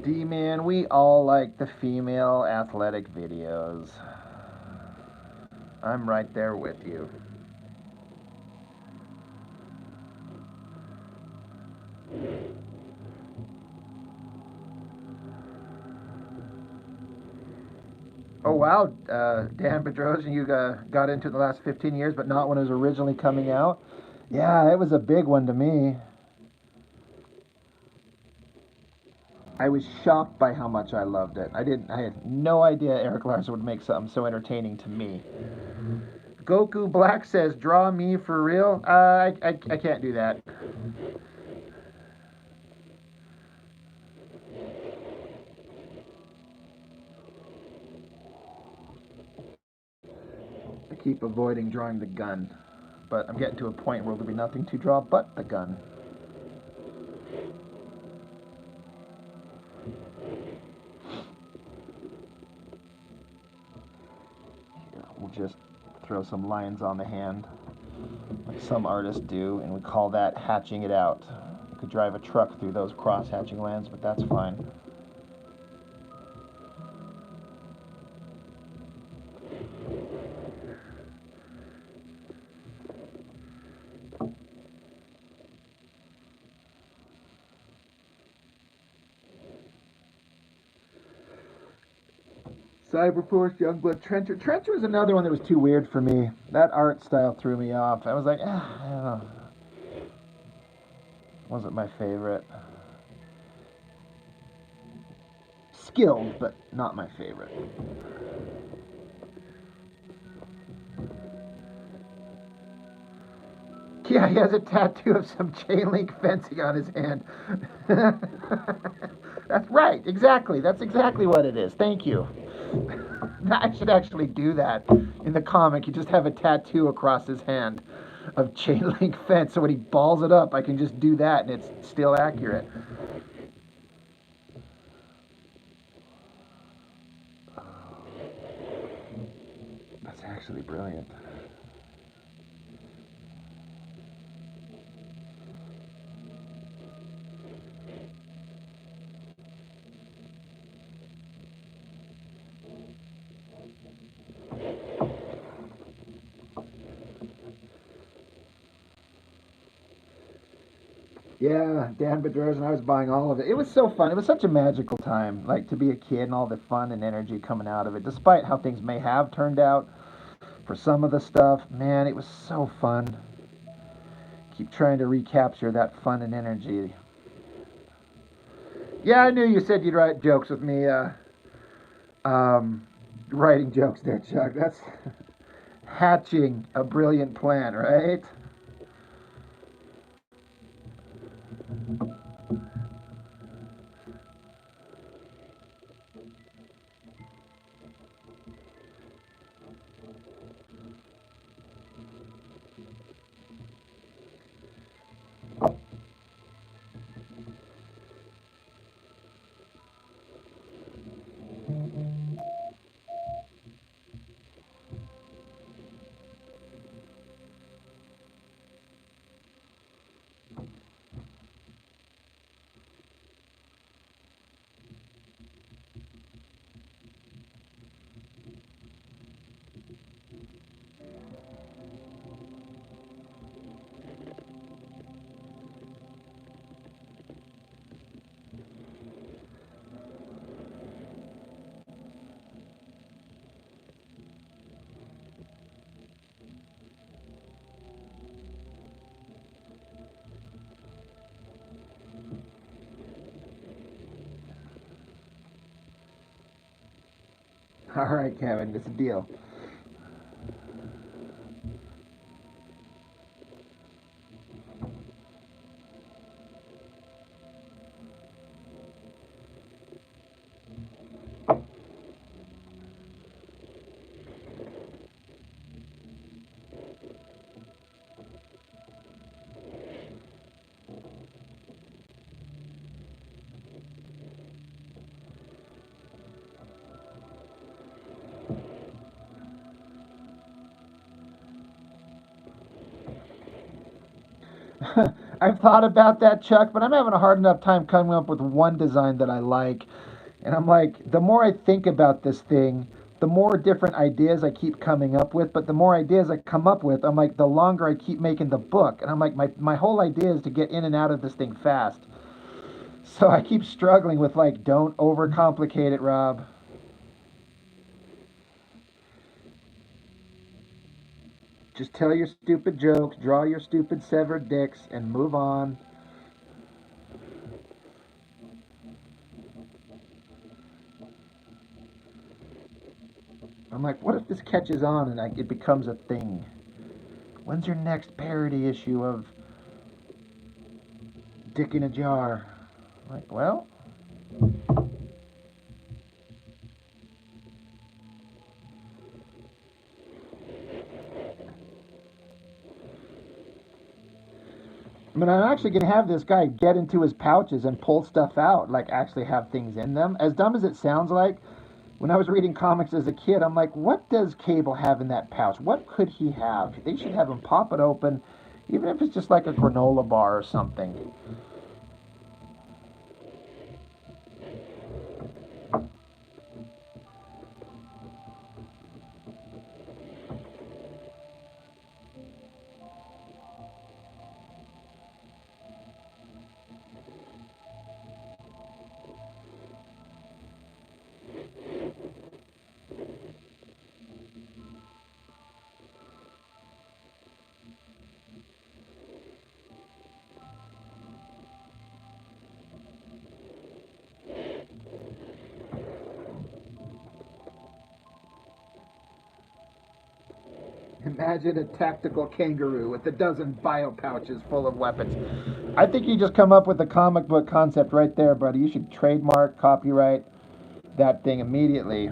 [SPEAKER 2] D-Man, we all like the female athletic videos. I'm right there with you. Oh wow, Dan Bedrosian, you got into it in the last 15 years, but not when it was originally coming out. Yeah, it was a big one to me. I was shocked by how much I loved it. I had no idea Eric Larson would make something so entertaining to me. Goku Black says, "Draw me for real." I can't do that. I keep avoiding drawing the gun, but I'm getting to a point where there'll be nothing to draw but the gun. We'll just throw some lines on the hand, like some artists do, and we call that hatching it out. You could drive a truck through those cross-hatching lines, but that's fine. Cyberforce, Youngblood, Trencher. Trencher was another one that was too weird for me. That art style threw me off. I was like, I don't know. Wasn't my favorite. Skilled, but not my favorite. Yeah, he has a tattoo of some chain link fencing on his hand. That's right, exactly. That's exactly what it is. Thank you. I should actually do that in the comic. You just have a tattoo across his hand of chain link fence, so when he balls it up, I can just do that and it's still accurate. That's actually brilliant. Yeah, Dan Bedrosian, I was buying all of it. It was so fun. It was such a magical time, like to be a kid and all the fun and energy coming out of it. Despite how things may have turned out for some of the stuff, man, it was so fun. Keep trying to recapture that fun and energy. Yeah, I knew you said you'd write jokes with me. Writing jokes there, Chuck. That's hatching a brilliant plan, right? All right, Kevin, it's a deal. I've thought about that, Chuck, but I'm having a hard enough time coming up with one design that I like. And I'm like, the more I think about this thing, the more different ideas I keep coming up with. But the more ideas I come up with, I'm like, the longer I keep making the book. And I'm like, my whole idea is to get in and out of this thing fast. So I keep struggling with, like, don't overcomplicate it, Rob. Just tell your stupid jokes, draw your stupid severed dicks, and move on. I'm like, what if this catches on and it becomes a thing? When's your next parody issue of Dick in a Jar? I'm like, well, I mean, I'm actually gonna have this guy get into his pouches and pull stuff out, like actually have things in them. As dumb as it sounds like, when I was reading comics as a kid, I'm like, what does Cable have in that pouch? What could he have? They should have him pop it open, even if it's just like a granola bar or something. Imagine a tactical kangaroo with a dozen bio pouches full of weapons. I think you just come up with the comic book concept right there, buddy. You should trademark, copyright that thing immediately.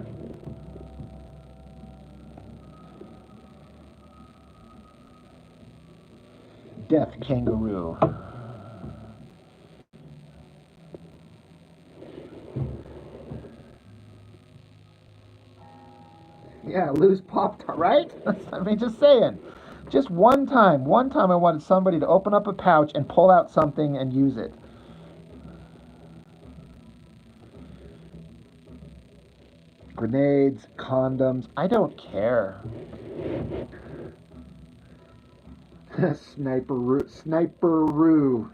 [SPEAKER 2] Death kangaroo. Yeah, loose Pop Tart, right? I mean, just saying. Just one time I wanted somebody to open up a pouch and pull out something and use it. Grenades, condoms, I don't care. Sniperoo. Sniperoo.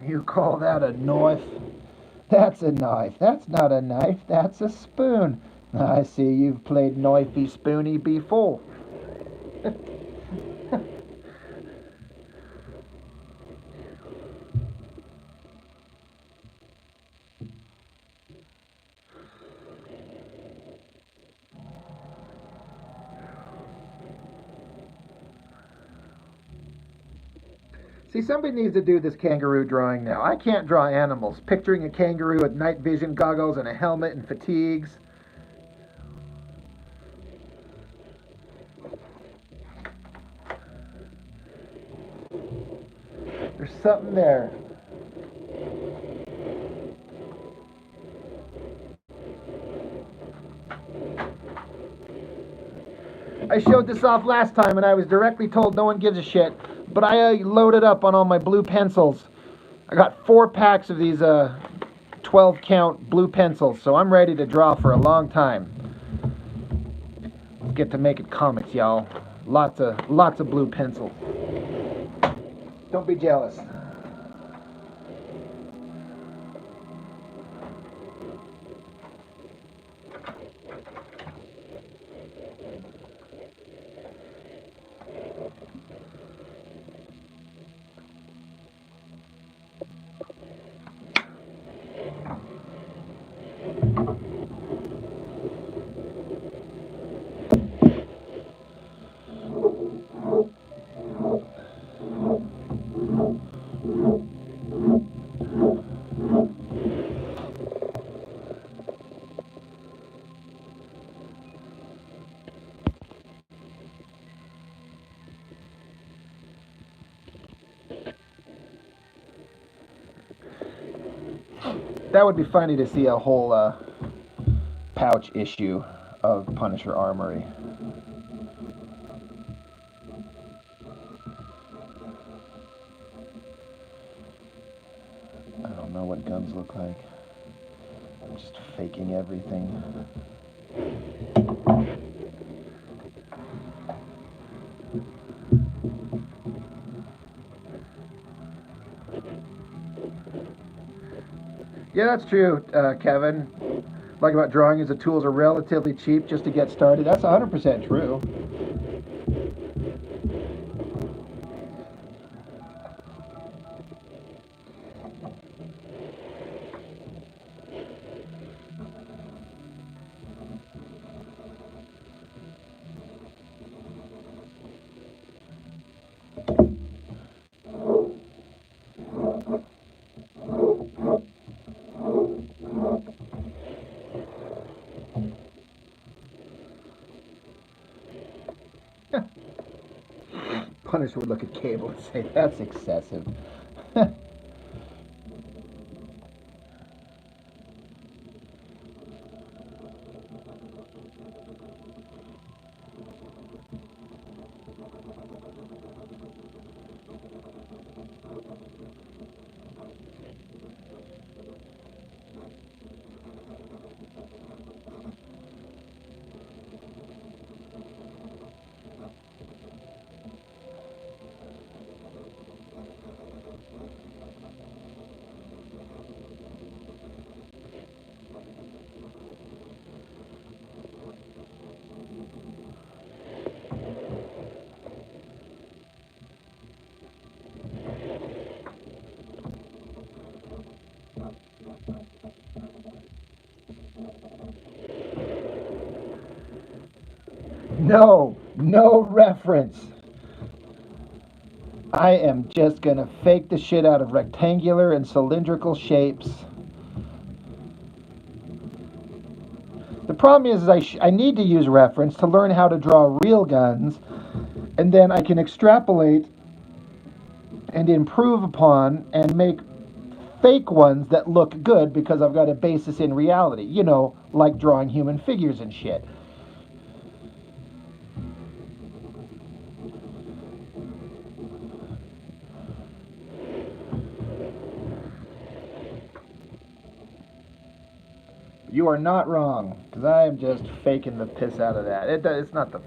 [SPEAKER 2] You call that a knife? That's a knife. That's not a knife. That's a spoon. I see you've played knifey spoony before. See, somebody needs to do this kangaroo drawing now. I can't draw animals. Picturing a kangaroo with night vision goggles and a helmet and fatigues. There's something there. I showed this off last time and I was directly told no one gives a shit. But I loaded up on all my blue pencils. I got 4 packs of these 12 count blue pencils, so I'm ready to draw for a long time. Let's get to making comics, y'all. Lots of blue pencils. Don't be jealous. That would be funny to see a whole pouch issue of Punisher Armory. I don't know what guns look like. I'm just faking everything. Yeah, that's true, Kevin. Like about drawing is the tools are relatively cheap just to get started. That's 100% true. Punisher would look at Cable and say, that's excessive. No, no reference. I am just gonna fake the shit out of rectangular and cylindrical shapes. The problem is I need to use reference to learn how to draw real guns, and then I can extrapolate and improve upon and make fake ones that look good because I've got a basis in reality. You know, like drawing human figures and shit. You are not wrong, because I am just faking the piss out of that. It's not the...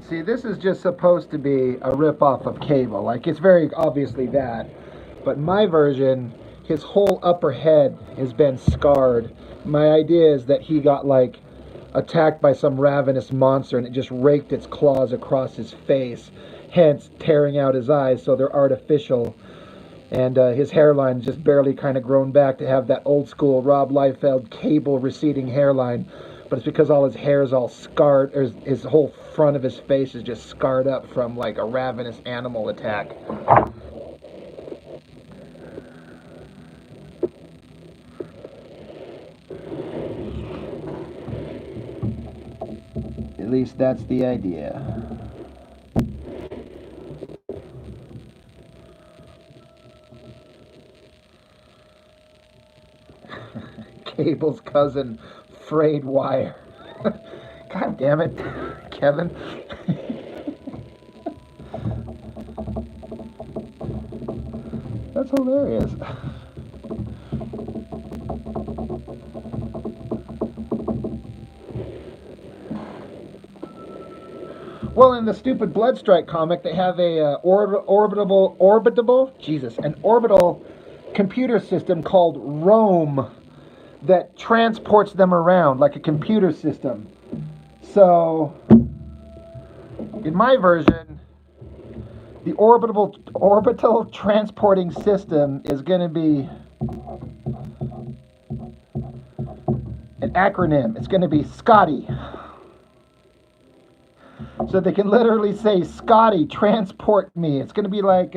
[SPEAKER 2] See, this is just supposed to be a rip-off of Cable. Like, it's very obviously that. But my version, his whole upper head has been scarred. My idea is that he got, like, attacked by some ravenous monster and it just raked its claws across his face, hence tearing out his eyes, so they're artificial. And his hairline just barely kind of grown back to have that old school Rob Liefeld Cable receding hairline. But it's because all his hair is all scarred, or his whole front of his face is just scarred up from like a ravenous animal attack. At least that's the idea. cable's cousin, frayed wire. God damn it, Kevin. That's hilarious. Well, in the stupid Bloodstrike comic, they have a an orbital computer system called Rome that transports them around like a computer system. So, in my version, the orbital transporting system is going to be an acronym. It's going to be Scotty. So they can literally say, Scotty, transport me. It's going to be like,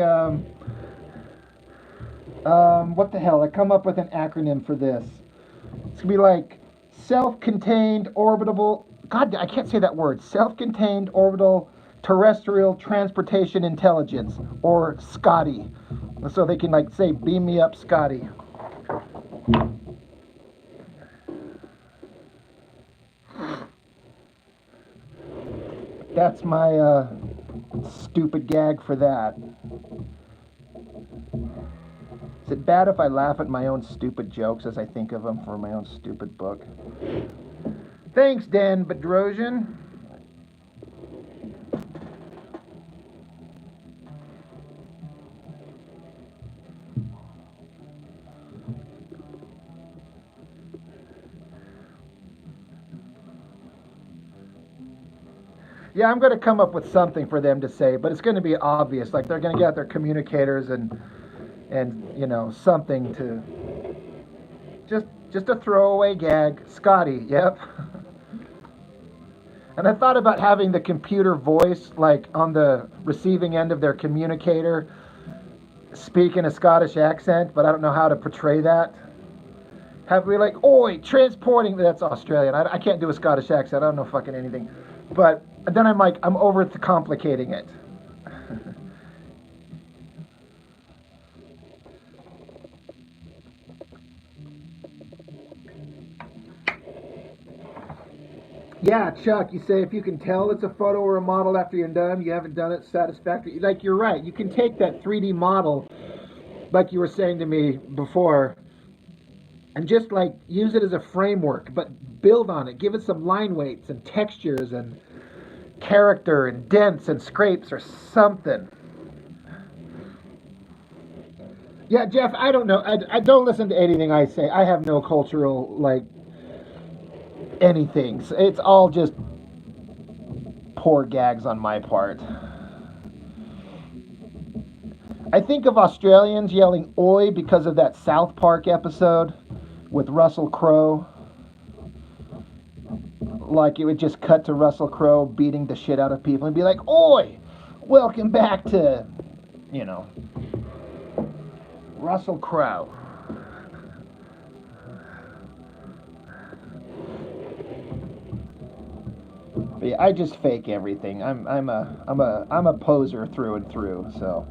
[SPEAKER 2] what the hell? I come up with an acronym for this. It's going to be like self-contained orbital, God, I can't say that word. Self-contained orbital terrestrial transportation intelligence, or Scotty. So they can like say, beam me up, Scotty. That's my stupid gag for that. Is it bad if I laugh at my own stupid jokes as I think of them for my own stupid book? Thanks, Dan Bedrosian. Yeah, I'm going to come up with something for them to say, but it's going to be obvious. Like they're going to get their communicators and you know, something to just a throwaway gag. Scotty, yep. And I thought about having the computer voice like on the receiving end of their communicator speak in a Scottish accent, but I don't know how to portray that. Have we like, oi, transporting, that's Australian. I can't do a Scottish accent. I don't know fucking anything. But then I'm like, I'm over complicating it. Yeah, Chuck, you say if you can tell it's a photo or a model after you're done, you haven't done it satisfactorily. Like, you're right. You can take that 3D model, like you were saying to me before, and just like use it as a framework, but build on it. Give it some line weights and textures and character and dents and scrapes or something. Yeah, Jeff, I don't know. I don't listen to anything I say. I have no cultural, like, anything. It's all just poor gags on my part. I think of Australians yelling oi because of that South Park episode with Russell Crowe. Like, it would just cut to Russell Crowe beating the shit out of people and be like, oi, welcome back to, you know, Russell Crowe. But yeah, I just fake everything. I'm a poser through and through. So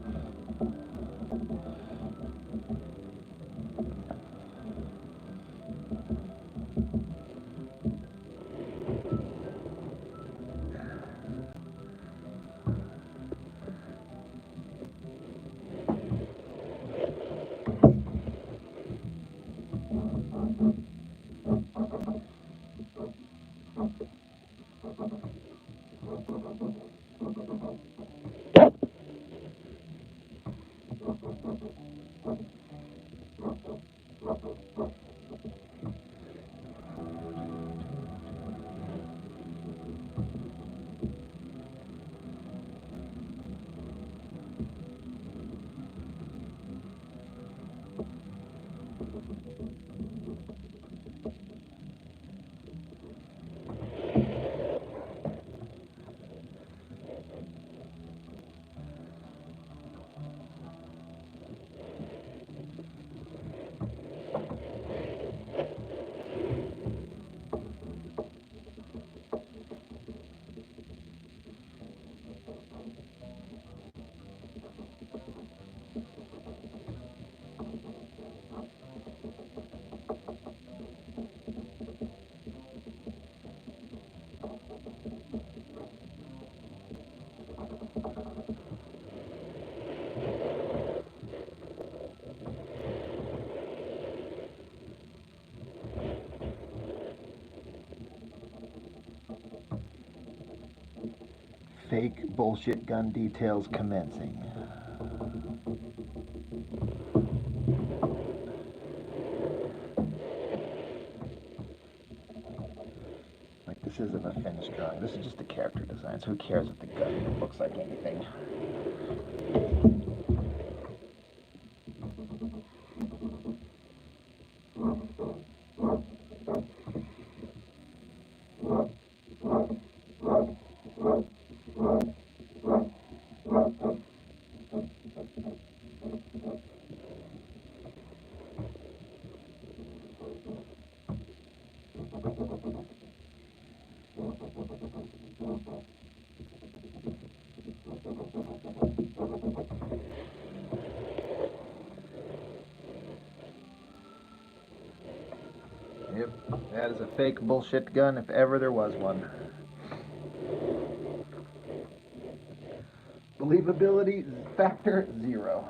[SPEAKER 2] Fake bullshit gun details commencing. Like, this isn't a finished drawing. This is just a character design, so who cares if the gun looks like anything? Yep, that is a fake bullshit gun if ever there was one. Believability factor 0.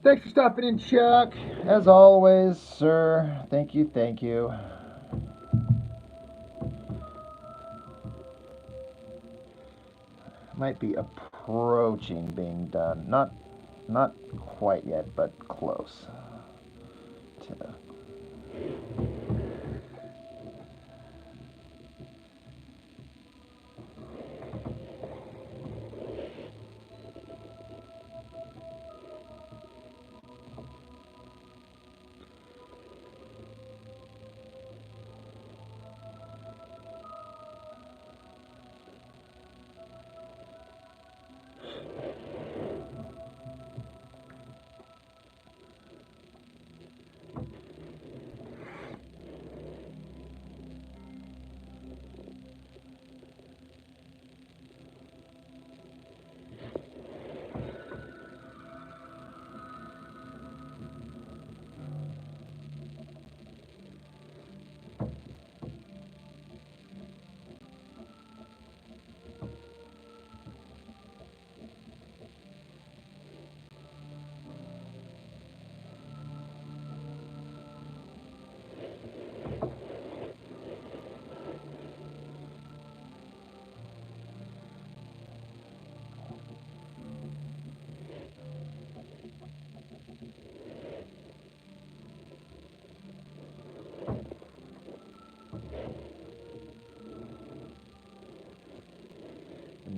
[SPEAKER 2] Thanks for stopping in, Chuck. As always, sir. Thank you, thank you. Might be approaching being done. Not quite yet, but close. To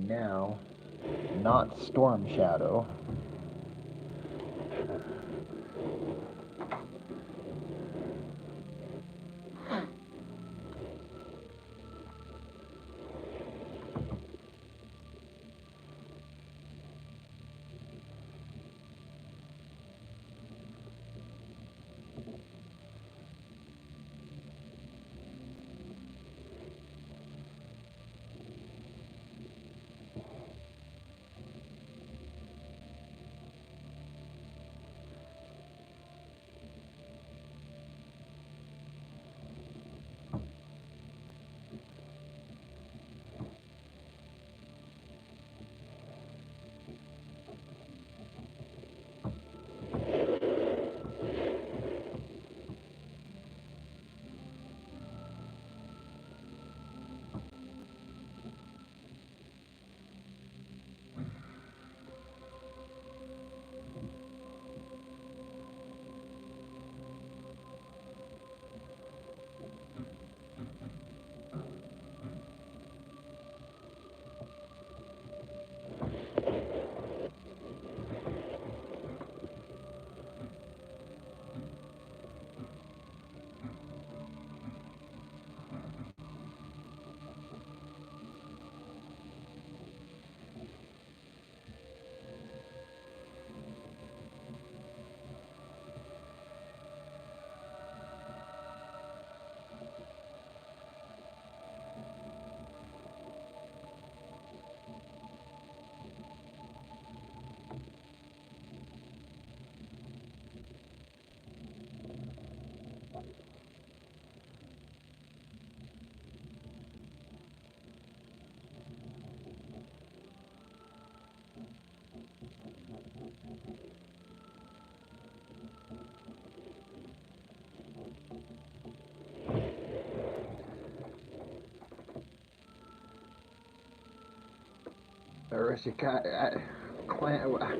[SPEAKER 2] now, not Storm Shadow.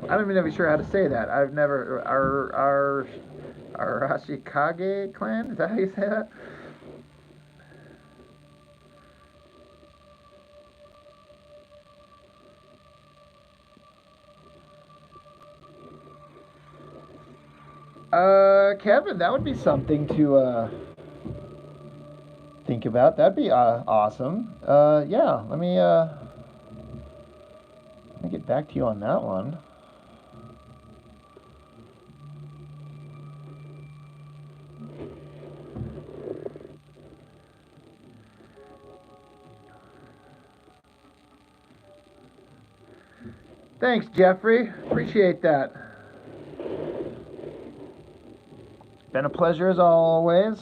[SPEAKER 2] I'm not even sure how to say that. I've never Arashikage clan. Is that how you say that? Kevin, that would be something to think about. That'd be awesome. Yeah, let me get back to you on that one. Thanks, Jeffrey. Appreciate that. Been a pleasure as always.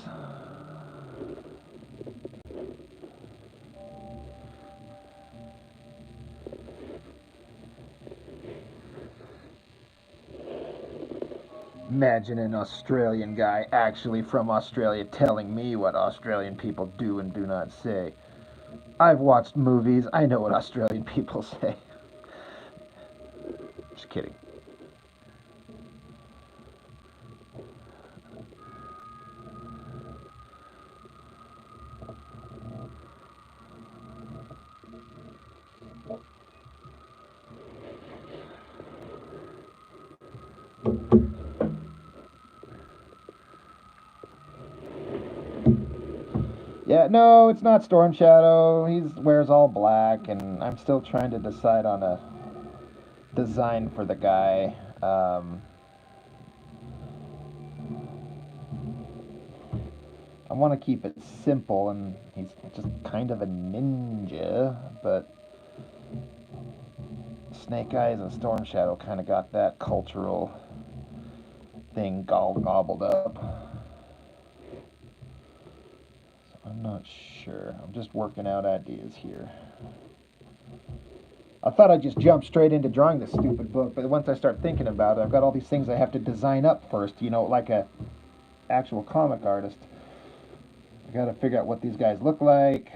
[SPEAKER 2] Imagine an Australian guy actually from Australia telling me what Australian people do and do not say. I've watched movies. I know what Australian people say. Just kidding. Yeah, no, it's not Storm Shadow. He wears all black, and I'm still trying to decide on a design for the guy. I want to keep it simple, and he's just kind of a ninja, but Snake Eyes and Storm Shadow kind of got that cultural thing gobbled up. So I'm not sure. I'm just working out ideas here. I thought I'd just jump straight into drawing this stupid book, but once I start thinking about it, I've got all these things I have to design up first, like a actual comic artist. I got to figure out what these guys look like.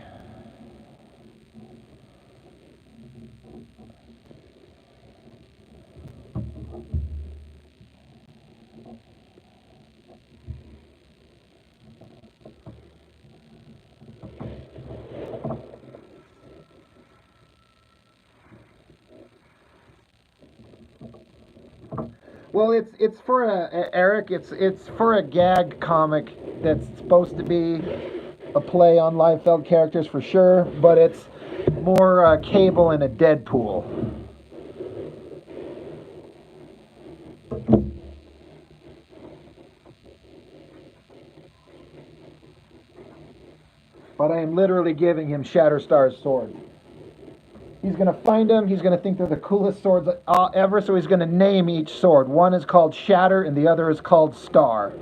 [SPEAKER 2] Well, it's for Eric. It's for a gag comic that's supposed to be a play on Liefeld characters for sure, but it's more Cable and a Deadpool. But I am literally giving him Shatterstar's sword. He's going to find them. He's going to think they're the coolest swords ever, so he's going to name each sword. One is called Shatter, and the other is called Star.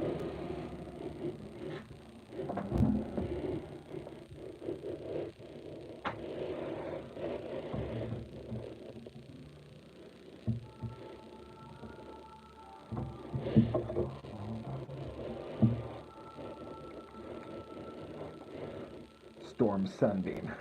[SPEAKER 2] Storm Sunbeam.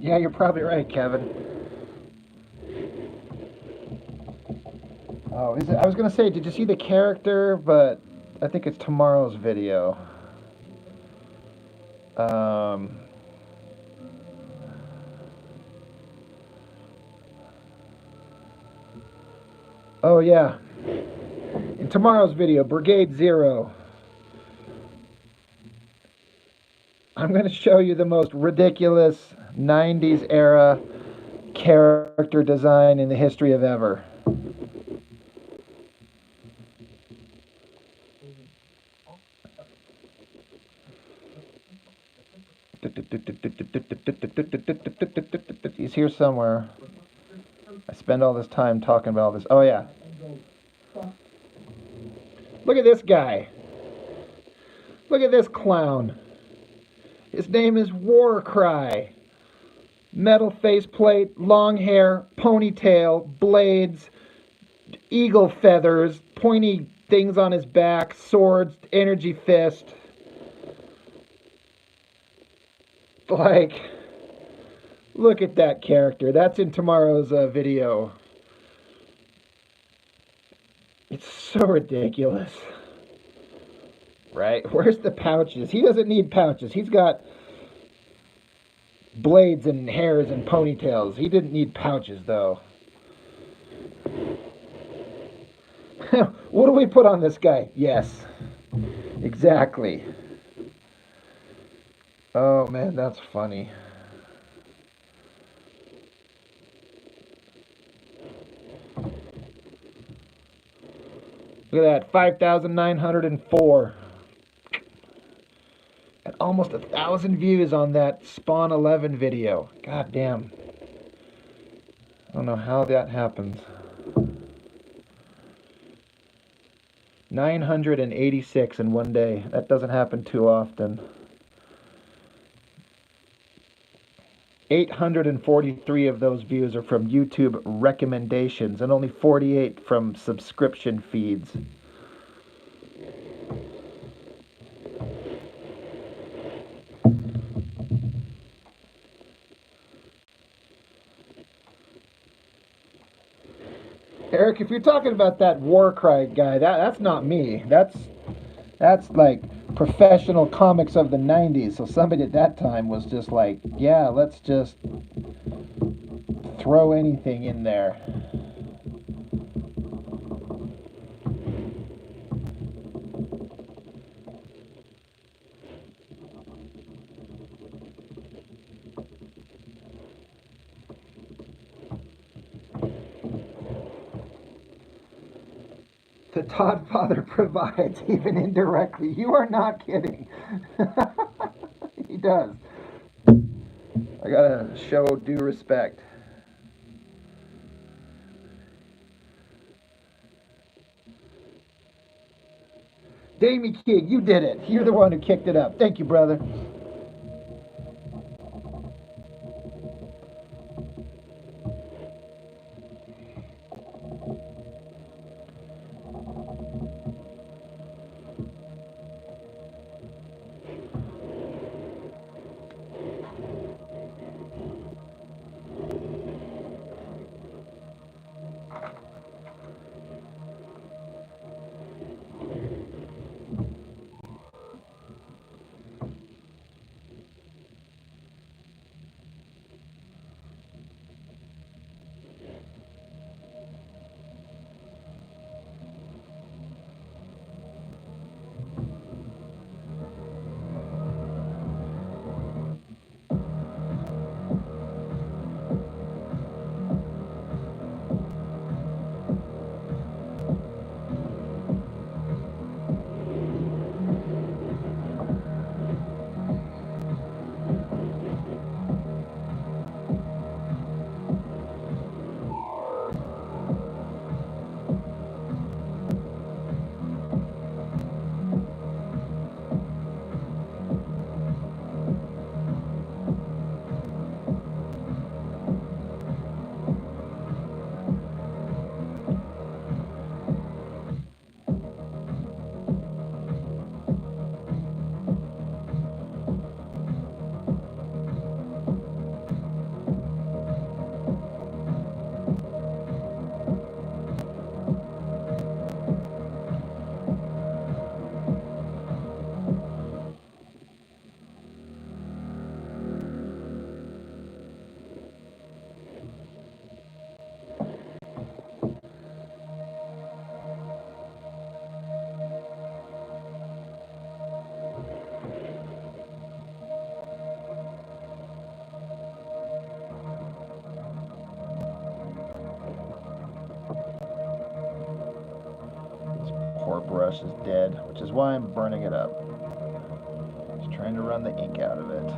[SPEAKER 2] Yeah, you're probably right, Kevin. Oh, is it? I was gonna say, did you see the character? But I think it's tomorrow's video. Um, oh yeah, in tomorrow's video, Brigade Zero, I'm gonna show you the most ridiculous '90s era character design in the history of ever. He's here somewhere. I spend all this time talking about all this. Oh yeah. Look at this guy. Look at this clown. His name is Warcry. Metal faceplate, long hair, ponytail, blades, eagle feathers, pointy things on his back, swords, energy fist. Like, look at that character. That's in tomorrow's video. It's so ridiculous. Right? Where's the pouches? He doesn't need pouches. He's got blades and hairs and ponytails. He didn't need pouches, though. What do we put on this guy? Yes. Exactly. Oh, man, that's funny. Look at that, 5,904. And almost 1,000 views on that Spawn 11 video. God damn. I don't know how that happens. 986 in one day. That doesn't happen too often. 843 of those views are from YouTube recommendations and only 48 from subscription feeds. Eric, if you're talking about that Warcry guy, that's not me. That's like professional comics of the 90s. So somebody at that time was just like, yeah, let's just throw anything in there. The Todd Father provides, even indirectly. You are not kidding. He does. I gotta show due respect. Damie King, you did it. You're the one who kicked it up. Thank you, brother. brush is dead, which is why I'm burning it up. Just trying to run the ink out of it.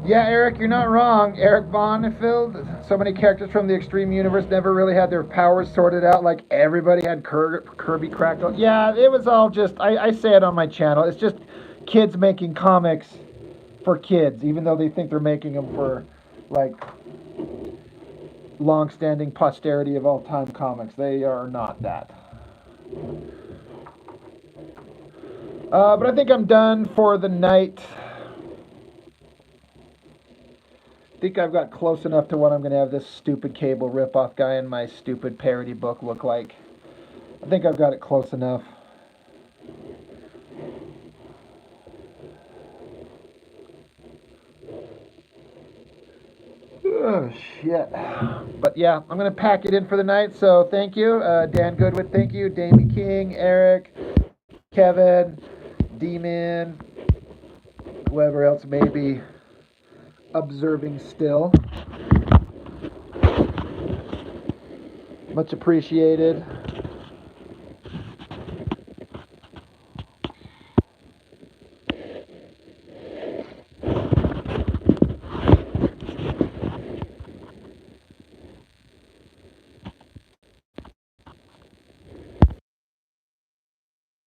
[SPEAKER 2] Yeah, Eric, you're not wrong. Eric Bonnefeld, so many characters from the Extreme Universe never really had their powers sorted out like everybody had Kirby Crackle. Yeah, it was all just, I say it on my channel, it's just kids making comics for kids, even though they think they're making them for, like, long-standing posterity of all-time comics. They are not that. But I think I'm done for the night. I think I've got close enough to what I'm going to have this stupid cable ripoff guy in my stupid parody book look like. I think I've got it close enough. Oh, shit. But yeah, I'm going to pack it in for the night, so thank you. Dan Goodwin, thank you. Damie King, Eric, Kevin, D-Man, whoever else may be observing still. Much appreciated.